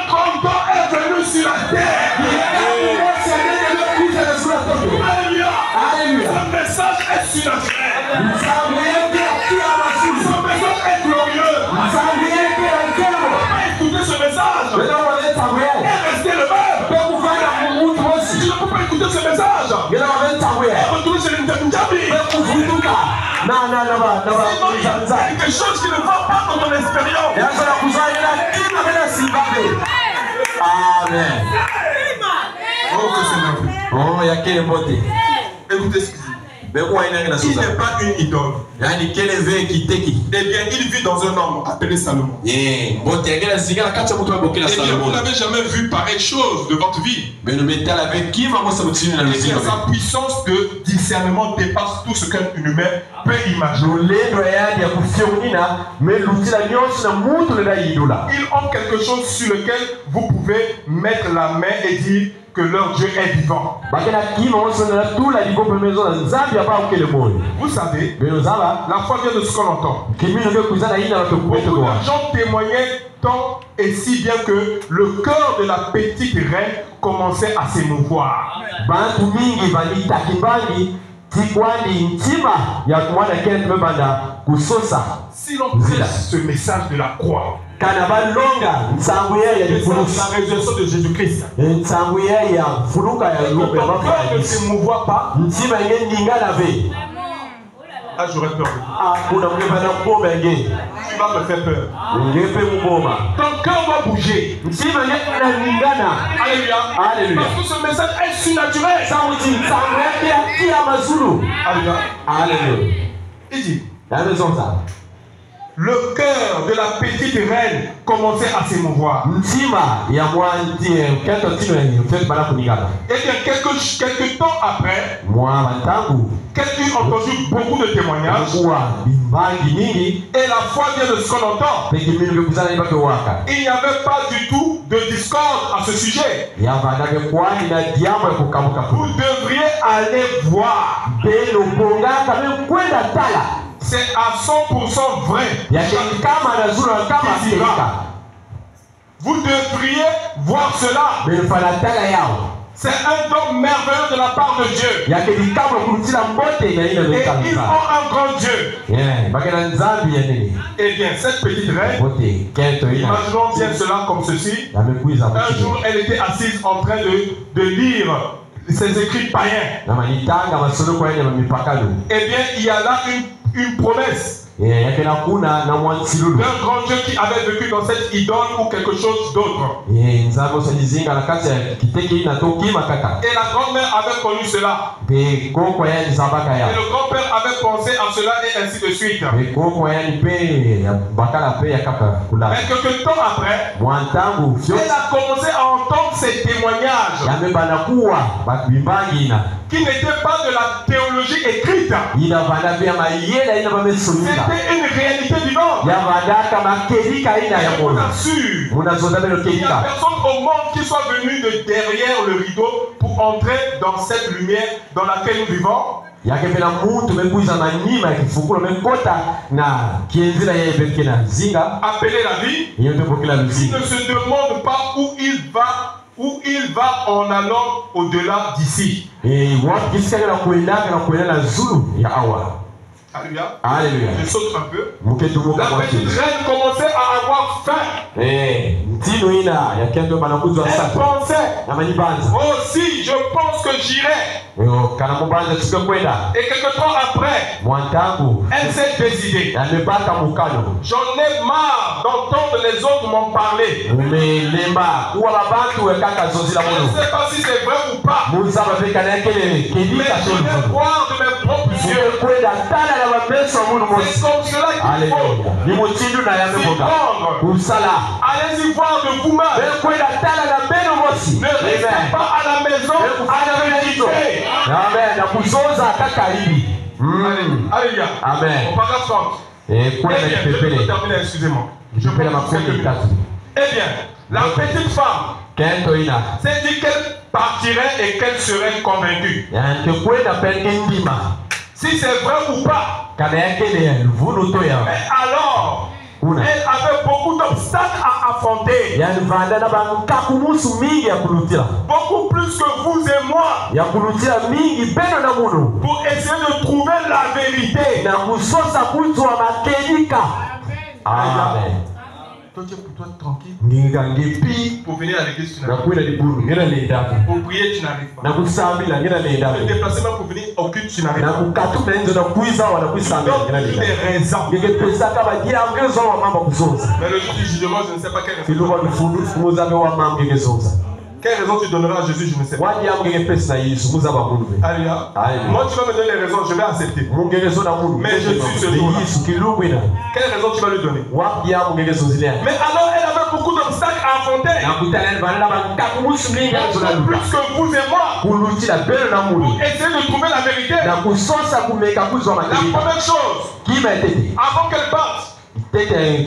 Speaker 1: grand temps est venu sur la terre. Alléluia. Ce message est surnaturel. Ce message est glorieux. Écoutez ce message et restez le même. Tu ne peux pas écouter ce message et retourner chez l'Interminjabi. quelque chose qui ne va pas dans ton expérience.
Speaker 2: Amen.
Speaker 1: Oh, que c'est merveilleux.
Speaker 2: Oh, il y a quelle beauté.
Speaker 1: Écoutez ce qu'il dit. Il n'est pas une idole. Eh bien, il vit dans un homme appelé Salomon. Eh bien, vous n'avez jamais vu pareille chose de votre vie. Eh bien, sa puissance de discernement dépasse tout ce qu'un humain peut imaginer. Ils ont quelque chose sur lequel vous pouvez mettre la main et dire que leur Dieu est vivant. Vous savez, la foi vient de ce qu'on entend. Beaucoup de gens témoignaient tant et si bien que le cœur de la petite reine commençait à s'émouvoir. Si l'on prêche ce message de la croix, la résurrection de Jésus-Christ, ton cœur ne s'émouvoit pas. Ah, j'aurais peur. Tu vas me faire peur. Ton cœur va bouger. Alléluia. Parce que ce message est surnaturel. Alléluia. Il dit, le cœur de la petite reine commençait à s'émouvoir. Et bien, quelques temps après, quelqu'un a entendu beaucoup de témoignages. Et la foi vient de ce qu'on entend. Il n'y avait pas du tout de discorde à ce sujet. Vous devriez aller voir. C'est à 100% vrai. Vous devriez voir cela. C'est un don merveilleux de la part de Dieu. Et ils ont un grand Dieu. Eh bien, cette petite reine, imaginons bien cela comme ceci. Un jour, elle était assise en train de lire ses écrits païens. Eh bien, il y a là une promesse d'un grand Dieu qui avait vécu dans cette idole ou quelque chose d'autre. Et la grand-mère avait connu cela. Et le grand-père avait pensé à cela et ainsi de suite. Mais quelques temps après, elle a commencé à entendre ces témoignages qui n'étaient pas de la théologie écrite. C'était une réalité vivante. Et on assure, il n'y a personne au monde qui soit venu de derrière le rideau pour entrer dans cette lumière dans laquelle nous vivons. Appeler la vie. Il ne se demande pas où il va en allant au-delà d'ici. Alléluia. Alléluia. Je saute un peu. La petite reine commençait à avoir faim. Elle pensait, oh si, je pense que j'irai. Et quelque temps après, elle s'est décidée. J'en ai marre d'entendre les autres m'en parler. Je ne sais pas si c'est vrai ou pas. Mais je vais voir de mes propres yeux. C'est comme cela qu'il faut s'y prendre. Allez-y voir de vous-même. Ne restez pas à la maison à la méditer. Amen. Alléluia. Amen. Au paragraphe 30. Je vais terminer, excusez-moi. Je peux la Eh bien, la petite femme s'est dit qu'elle partirait et qu'elle serait convaincue. Si c'est vrai ou pas. Mais alors, elle avait beaucoup d'obstacles à affronter. Beaucoup plus que vous et moi. Pour essayer de trouver la vérité. Amen. Toi, tu es pour toi tranquille.
Speaker 4: Pour
Speaker 1: venir à l'église, tu n'arrives pas. Pour prier, tu n'arrives pas. Pour te déplacer même pour venir au culte, tu n'arrives pas. Donc, toutes les raisons. Mais le jour du jugement, je ne sais pas quelle raison. Quelle raison tu donneras à Jésus, je ne sais pas. Alléluia. Moi, tu vas me donner les raisons, je vais accepter. Mais je suis ce jour-là. Quelle raison tu vas lui donner? Mais alors, elle avait beaucoup d'obstacles à affronter. Plus que vous et moi. Pour essayer de trouver la vérité. La première chose, avant qu'elle parte, elle était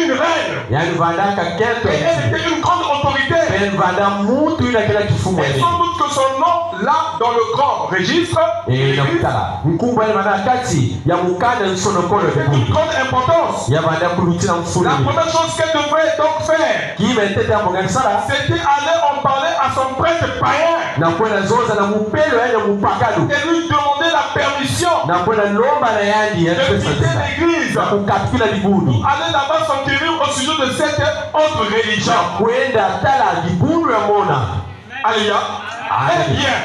Speaker 1: une reine. Et elle était une grande autorité. Et sans doute que son nom, là, dans le grand registre, c'est une grande importance. La première chose qu'elle devrait donc faire, c'était aller en parler à son prêtre païen. Et lui demander la permission de quitter l'église. Aller là-bas s'enquérir au sujet de cette autre religion. Alléluia. Eh bien,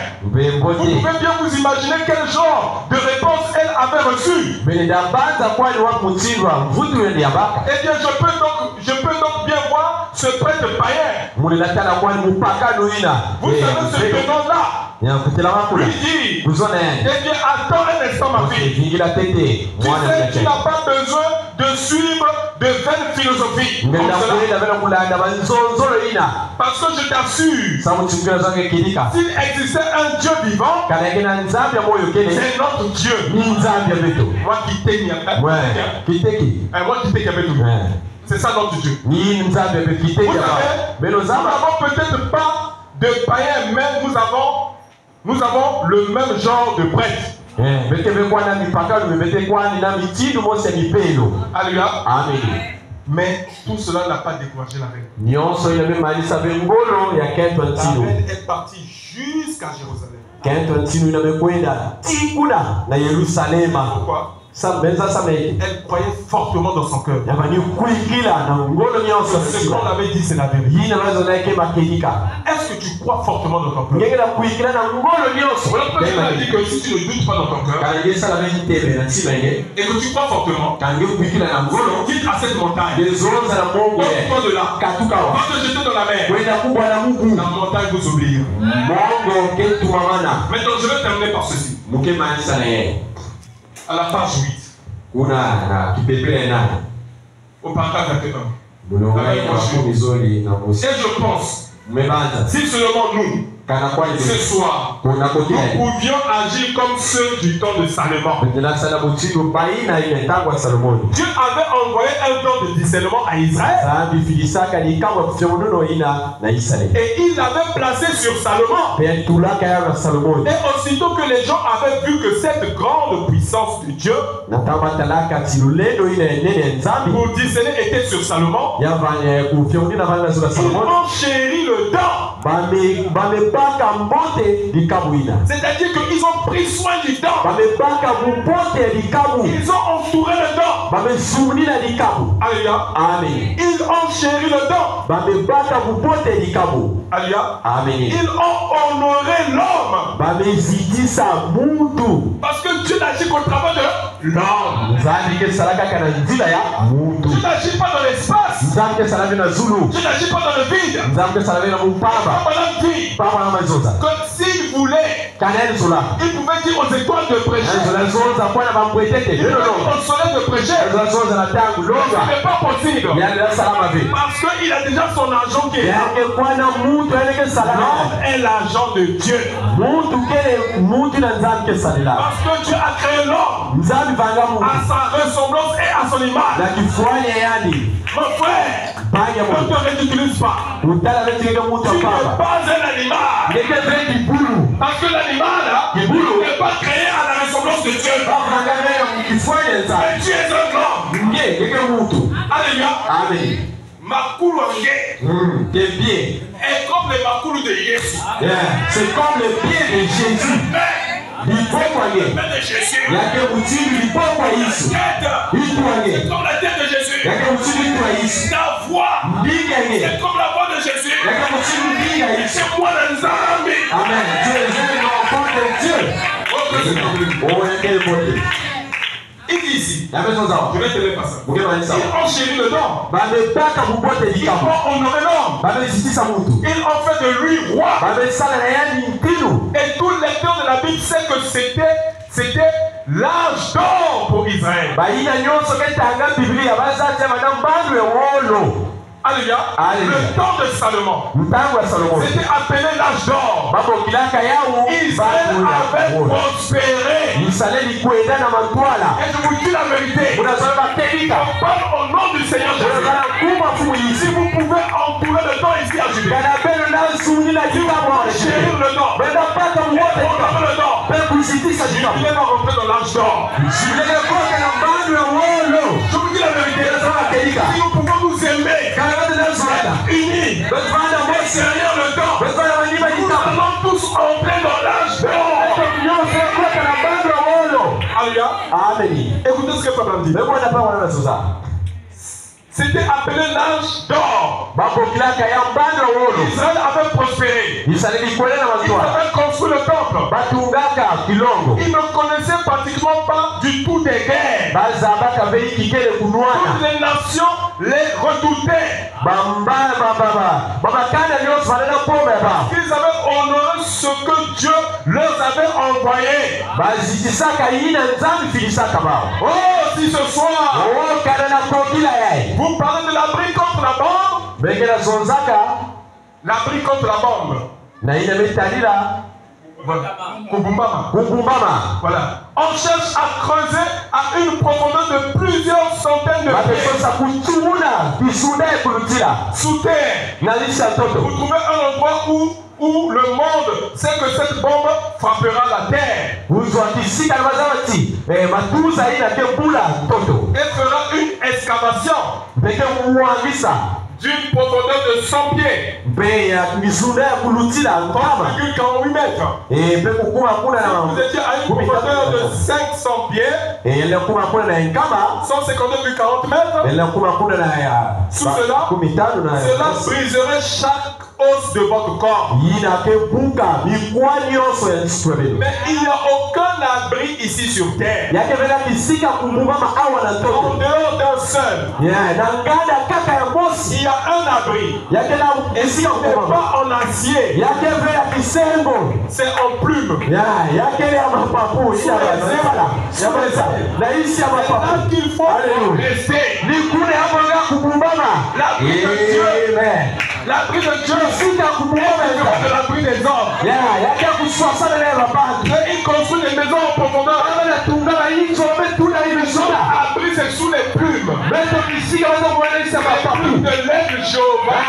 Speaker 1: vous pouvez bien vous imaginer quel genre de réponse elle avait reçue. Eh bien, je peux donc bien voir ce prêtre païen. Vous savez ce prénom-là. Lui dit, eh bien, attends un instant, ma fille. Tu sais, tu n'as pas besoin de suivre de vaines philosophies. Parce que je t'assure, s'il existait un Dieu vivant, c'est notre Dieu. Moi qui t'ai mis c'est ça notre Dieu. Vous savez, nous n'avons peut-être pas de païens, mais nous avons le même genre de prêtre. Alléluia. Amen. Mais tout cela n'a pas découragé la reine. La reine est partie jusqu'à Jérusalem. Pourquoi? Elle croyait fortement dans son cœur. Ce qu'on avait dit, c'est la vérité. Est-ce que tu crois fortement dans ton cœur? Elle a dit que si tu ne doutes pas dans ton cœur et que tu crois fortement, quitte à cette montagne, ôte-toi de là, va te jeter dans la mer. La montagne vous oubliera. Maintenant, je vais terminer par ceci. À la page 8. Au paragraphe 21. Et je pense, si seulement nous, ce soir, nous pouvions agir comme ceux du temps de Salomon. Dieu avait envoyé un don de discernement à Israël. Et il l'avait placé sur Salomon. Et aussitôt que les gens avaient vu que cette grande puissance de Dieu pour discerner était sur Salomon, ils ont chéri le don. C'est-à-dire qu'ils ont pris soin du don. Ils ont entouré le don. Alléluia. Ils ont chéri le don. Alléluia. Ils ont honoré l'homme. Parce que Dieu n'agit qu'au travers de l'homme. Dieu n'agit pas dans l'espace. Dieu n'agit pas dans le vide. Que s'il voulait, il pouvait dire aux étoiles de prêcher. Il pouvait dire au soleil de prêcher. Ce n'est pas possible. Parce qu'il a déjà son argent qui est là. L'homme est l'argent de Dieu. Parce que Dieu a créé l'homme à sa ressemblance et à son image. Mon frère, ne te ridiculise pas. Tu n'es pas un animal. Parce que l'animal n'est pas créé à la ressemblance de Dieu. Mais tu es un homme. Alléluia. Amen. Makulu est comme les makulu de Jésus.
Speaker 4: C'est comme le pied de Jésus.
Speaker 1: Le père de Jésus. C'est comme la tête de Jésus. C'est comme la voix de Jésus. C'est moi le Nzambi.
Speaker 4: Amen. Dieu est un enfant de Dieu.
Speaker 1: Il dit ici,
Speaker 4: La maison d'or.
Speaker 1: je vais te le passer.
Speaker 4: Vous voyez ça.
Speaker 1: Ils ont chéri le nom. Ils ont honoré l'homme. Ils ont fait de lui roi. Et tout lecteur de la Bible sait que c'était l'âge d'or pour Israël. Alléluia. Le temps de Salomon. C'était appelé l'âge d'or. Israël avait prospéré. Et je vous dis la vérité. On parle au nom du Seigneur Jésus. Si vous pouvez entourer le temps ici à Judée, chérir le temps, honorer le temps, il va rentrer dans l'âge d'or. Je vous dis la vérité. Si nous pouvons nous aimer, unis, derrière le temps, nous allons tous entrer dans l'âge d'or. Alléluia. Écoutez ce que Papa dit. C'était appelé l'âge d'or. Israël avait prospéré. Ils avaient construit le temple. Ils ne connaissaient pratiquement pas du tout des guerres. Toutes les nations les redoutaient. Ils avaient honoré ce que Dieu leur avait envoyé. Oh, si ce soir, vous parlez de l'abri contre la bombe. L'abri contre la bombe. Voilà. On cherche à creuser à une profondeur de plusieurs centaines de pieds sous terre. Vous trouvez un endroit où le monde sait que cette bombe frappera la terre. Et fera une excavation d'une profondeur de 100 pieds. 3,48 mètres. Vous étiez à une profondeur de 500 pieds. 152,40 mètres. Sous cela briserait chaque os de votre corps. Mais il n'y a aucun abri ici sur terre. En dehors d'un seul, il y a un abri. Et si on n'est pas en acier, c'est en plume. C'est là qu'il faut rester. L'abri de Dieu. L'abri de Dieu. De l'abri des hommes. Et il construit des maisons en profondeur. L'abri, c'est sous les plumes. Les plumes de l'aide de Jéhovah.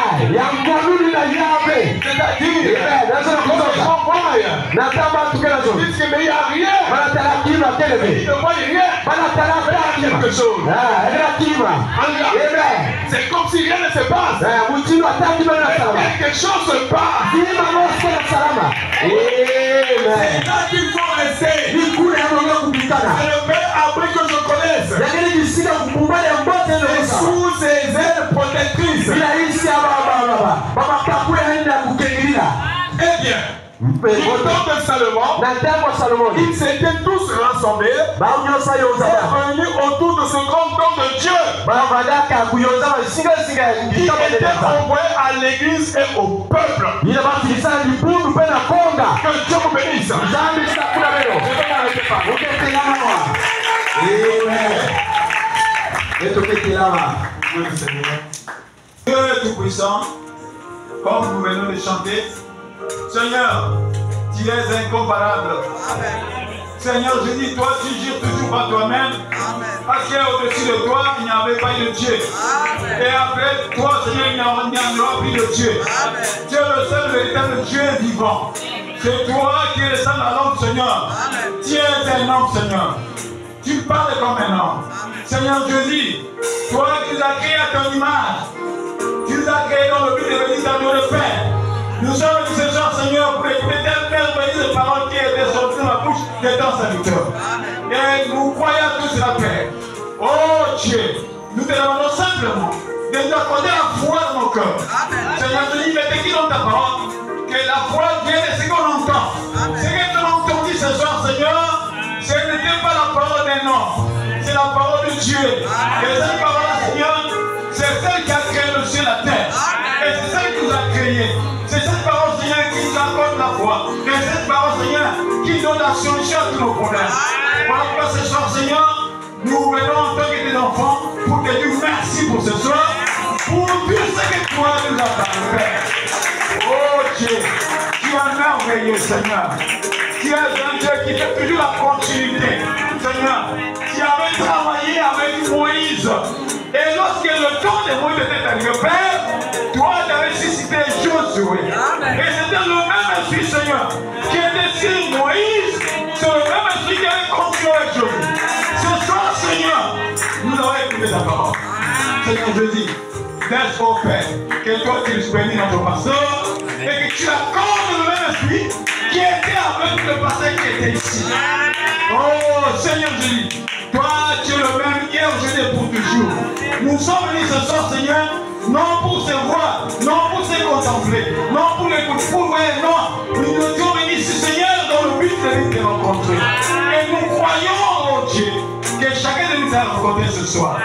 Speaker 1: C'est-à-dire, mais il n'y a rien. Il ne voit rien. Quelque chose. C'est comme si rien ne se passe. Quelque chose se passe. C'est là qu'il faut rester. C'est le meilleur abri que je connaisse. C'est sous ses ailes protectrices. Eh bien, au temps de Salomon, ils s'étaient tous rassemblés et réunis autour de ce grand homme de Dieu qui était envoyé à l'église et au peuple. Que Dieu vous bénisse. Je vais m'arrêter pas.
Speaker 5: Dieu est tout puissant, comme nous venons de chanter. Seigneur, tu es incomparable. Amen. Seigneur, je dis, toi, tu gires toujours par toi-même. Parce qu'au-dessus de toi, il n'y avait pas de Dieu. Amen. Et après toi, Seigneur, il n'y aura plus de Dieu. Amen. Tu es le seul véritable Dieu vivant. C'est toi qui es le seul homme, Seigneur. Amen. Tu es un homme, Seigneur. Tu parles comme un homme. Amen. Seigneur, je dis, toi qui nous as créé à ton image, tu nous as créé dans le but de venir dans Dieu le Père. Nous sommes ici ce soir, Seigneur, pour écouter telle merveilleuse parole qui est sortie de la bouche de ton serviteur. Et nous croyons tous la paix. Oh Dieu, nous te demandons simplement de nous accorder la foi dans nos cœurs. Seigneur, je dis, mais qui dans ta parole, que la foi vienne de ce qu'on entend. Ce que nous avons entendu ce soir, Seigneur, ce n'était pas la parole d'un homme, c'est la parole de Dieu. Et cette parole, Seigneur, c'est celle qui a créé le ciel et la terre. Et c'est celle qui nous a créés. C'est cette parole, Seigneur, qui nous accorde la foi. Et c'est cette parole, Seigneur, qui donne la solution à tous nos problèmes. Voilà pourquoi ce soir, Seigneur, nous venons en tant que des enfants pour te dire merci pour ce soir, pour tout ce que toi nous as parlé. Oh Dieu, tu es merveilleux, Seigneur. Tu es un Dieu qui fait toujours la continuité. Seigneur, tu avais travaillé avec Moïse. Et lorsque le temps de Moïse était arrivé, Père, toi tu avais suscité Josué. Et c'était le même esprit, Seigneur, qui était sur Moïse. C'est le même esprit qui avait continué avec Josué. Ce soir, Seigneur, nous avons écouté ta parole. Seigneur, je dis, laisse au Père, que toi tu bénis notre pasteur et que tu accordes le même esprit qui était avec le pasteur qui était ici. Oh Seigneur, je dis, toi tu es le même hier, aujourd'hui et pour toujours. Nous sommes venus ce soir, Seigneur, non pour se voir, non pour se contempler, non pour l'écouter, pour voir, non. Nous sommes venus ici, Seigneur, dans le but de te rencontrer. Et nous croyons, oh Dieu, que chacun de nous a rencontré ce soir.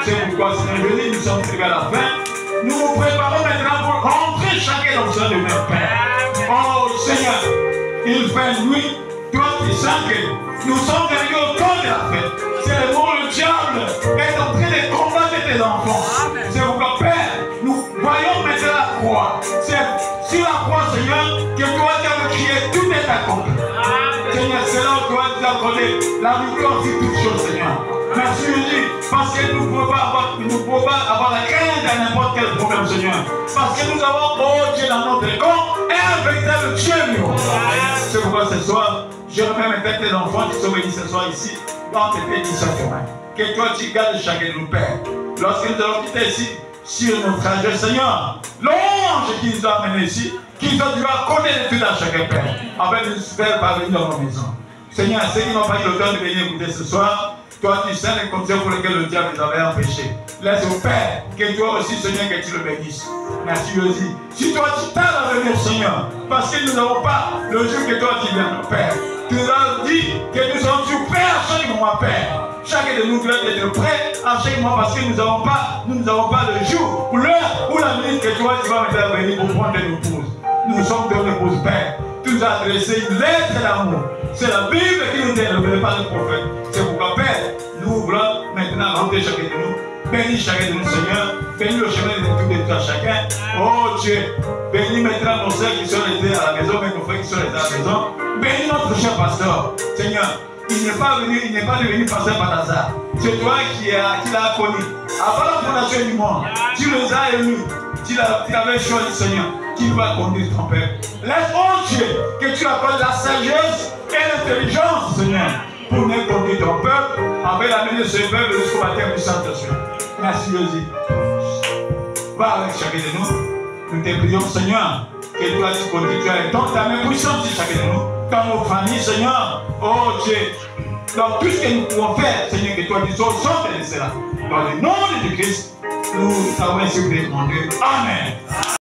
Speaker 5: C'est pourquoi, Seigneur, je dis, nous sommes arrivés à la fin. Nous nous préparons maintenant pour rentrer chacun dans ce demeure, Père. Oh Seigneur, il fait nuit, toi tu sens que nous sommes arrivés au temps de la fête. C'est le mot, le diable est en train de combattre tes enfants. C'est pourquoi, Père, nous voyons maintenant la croix. C'est sur la croix, Seigneur, que toi tu as crié, tout est accompli. Seigneur, c'est là où toi tu as accordé la victoire sur toutes choses, Seigneur. Merci Jésus, parce que nous ne pouvons pas avoir la crainte à n'importe quel problème, Seigneur. Parce que nous avons, oh Dieu, dans notre corps, un véritable Dieu vivant. C'est pourquoi ce soir, je remets maintenant tes enfants qui sont venus ce soir ici, dans tes pétitions, que toi tu gardes chacun de nous, Père. Lorsque nous allons quitter ici, sur notre trajet, Seigneur, l'ange qui nous a amenés ici, qui nous a dû accorder de tout à chacun, Père, afin de nous faire parvenir dans nos maisons. Seigneur, ceux qui n'ont pas eu le temps de venir écouter ce soir, toi tu sais les conditions pour lesquelles le diable les avait empêchés. Laisse au Père, que toi aussi, Seigneur, que tu le bénisses. Merci Jésus. Si toi tu tardes à venir, Seigneur, parce que nous n'avons pas le jour que toi tu viens, Père. Tu nous as dit que nous sommes sur prêts à chaque moment, Père. Chacun de nous doit être prêt à chaque moment parce que nous n'avons pas le jour ou l'heure ou la minute que toi tu vas maintenant venir pour prendre une épouse. Nous sommes ton épouse, Père. Tu nous as adressé une lettre d'amour. C'est la Bible qui nous donne, pas le prophète. C'est pourquoi, Père, nous voulons maintenant rentrer chacun de nous. Bénis chacun de nous, Seigneur. Bénis le chemin de tout à chacun. Oh Dieu, bénis maintenant nos soeurs qui sont restés à la maison, mais nos frères qui sont restés à la maison. Bénis notre cher pasteur. Seigneur, il n'est pas devenu pasteur par hasard. C'est toi qui l'as connu. Avant la fondation du monde, tu les as émus. Tu l'avais choisi, Seigneur. Qui va conduire ton Père. Laisse, oh Dieu, que tu accordes la sagesse et l'intelligence, Seigneur, pour nous conduire ton peuple, afin d'amener ce peuple jusqu'au baptême du Saint-Esprit. Merci Jésus. Va avec chacun de nous. Nous te prions, Seigneur, que toi tu continues à étendre ta main puissante sur chacun de nous, dans nos familles, Seigneur. Oh Dieu, dans tout ce que nous pouvons faire, Seigneur, que toi tu sois au centre de cela. Dans le nom de Christ, nous avons ainsi demandé. Amen.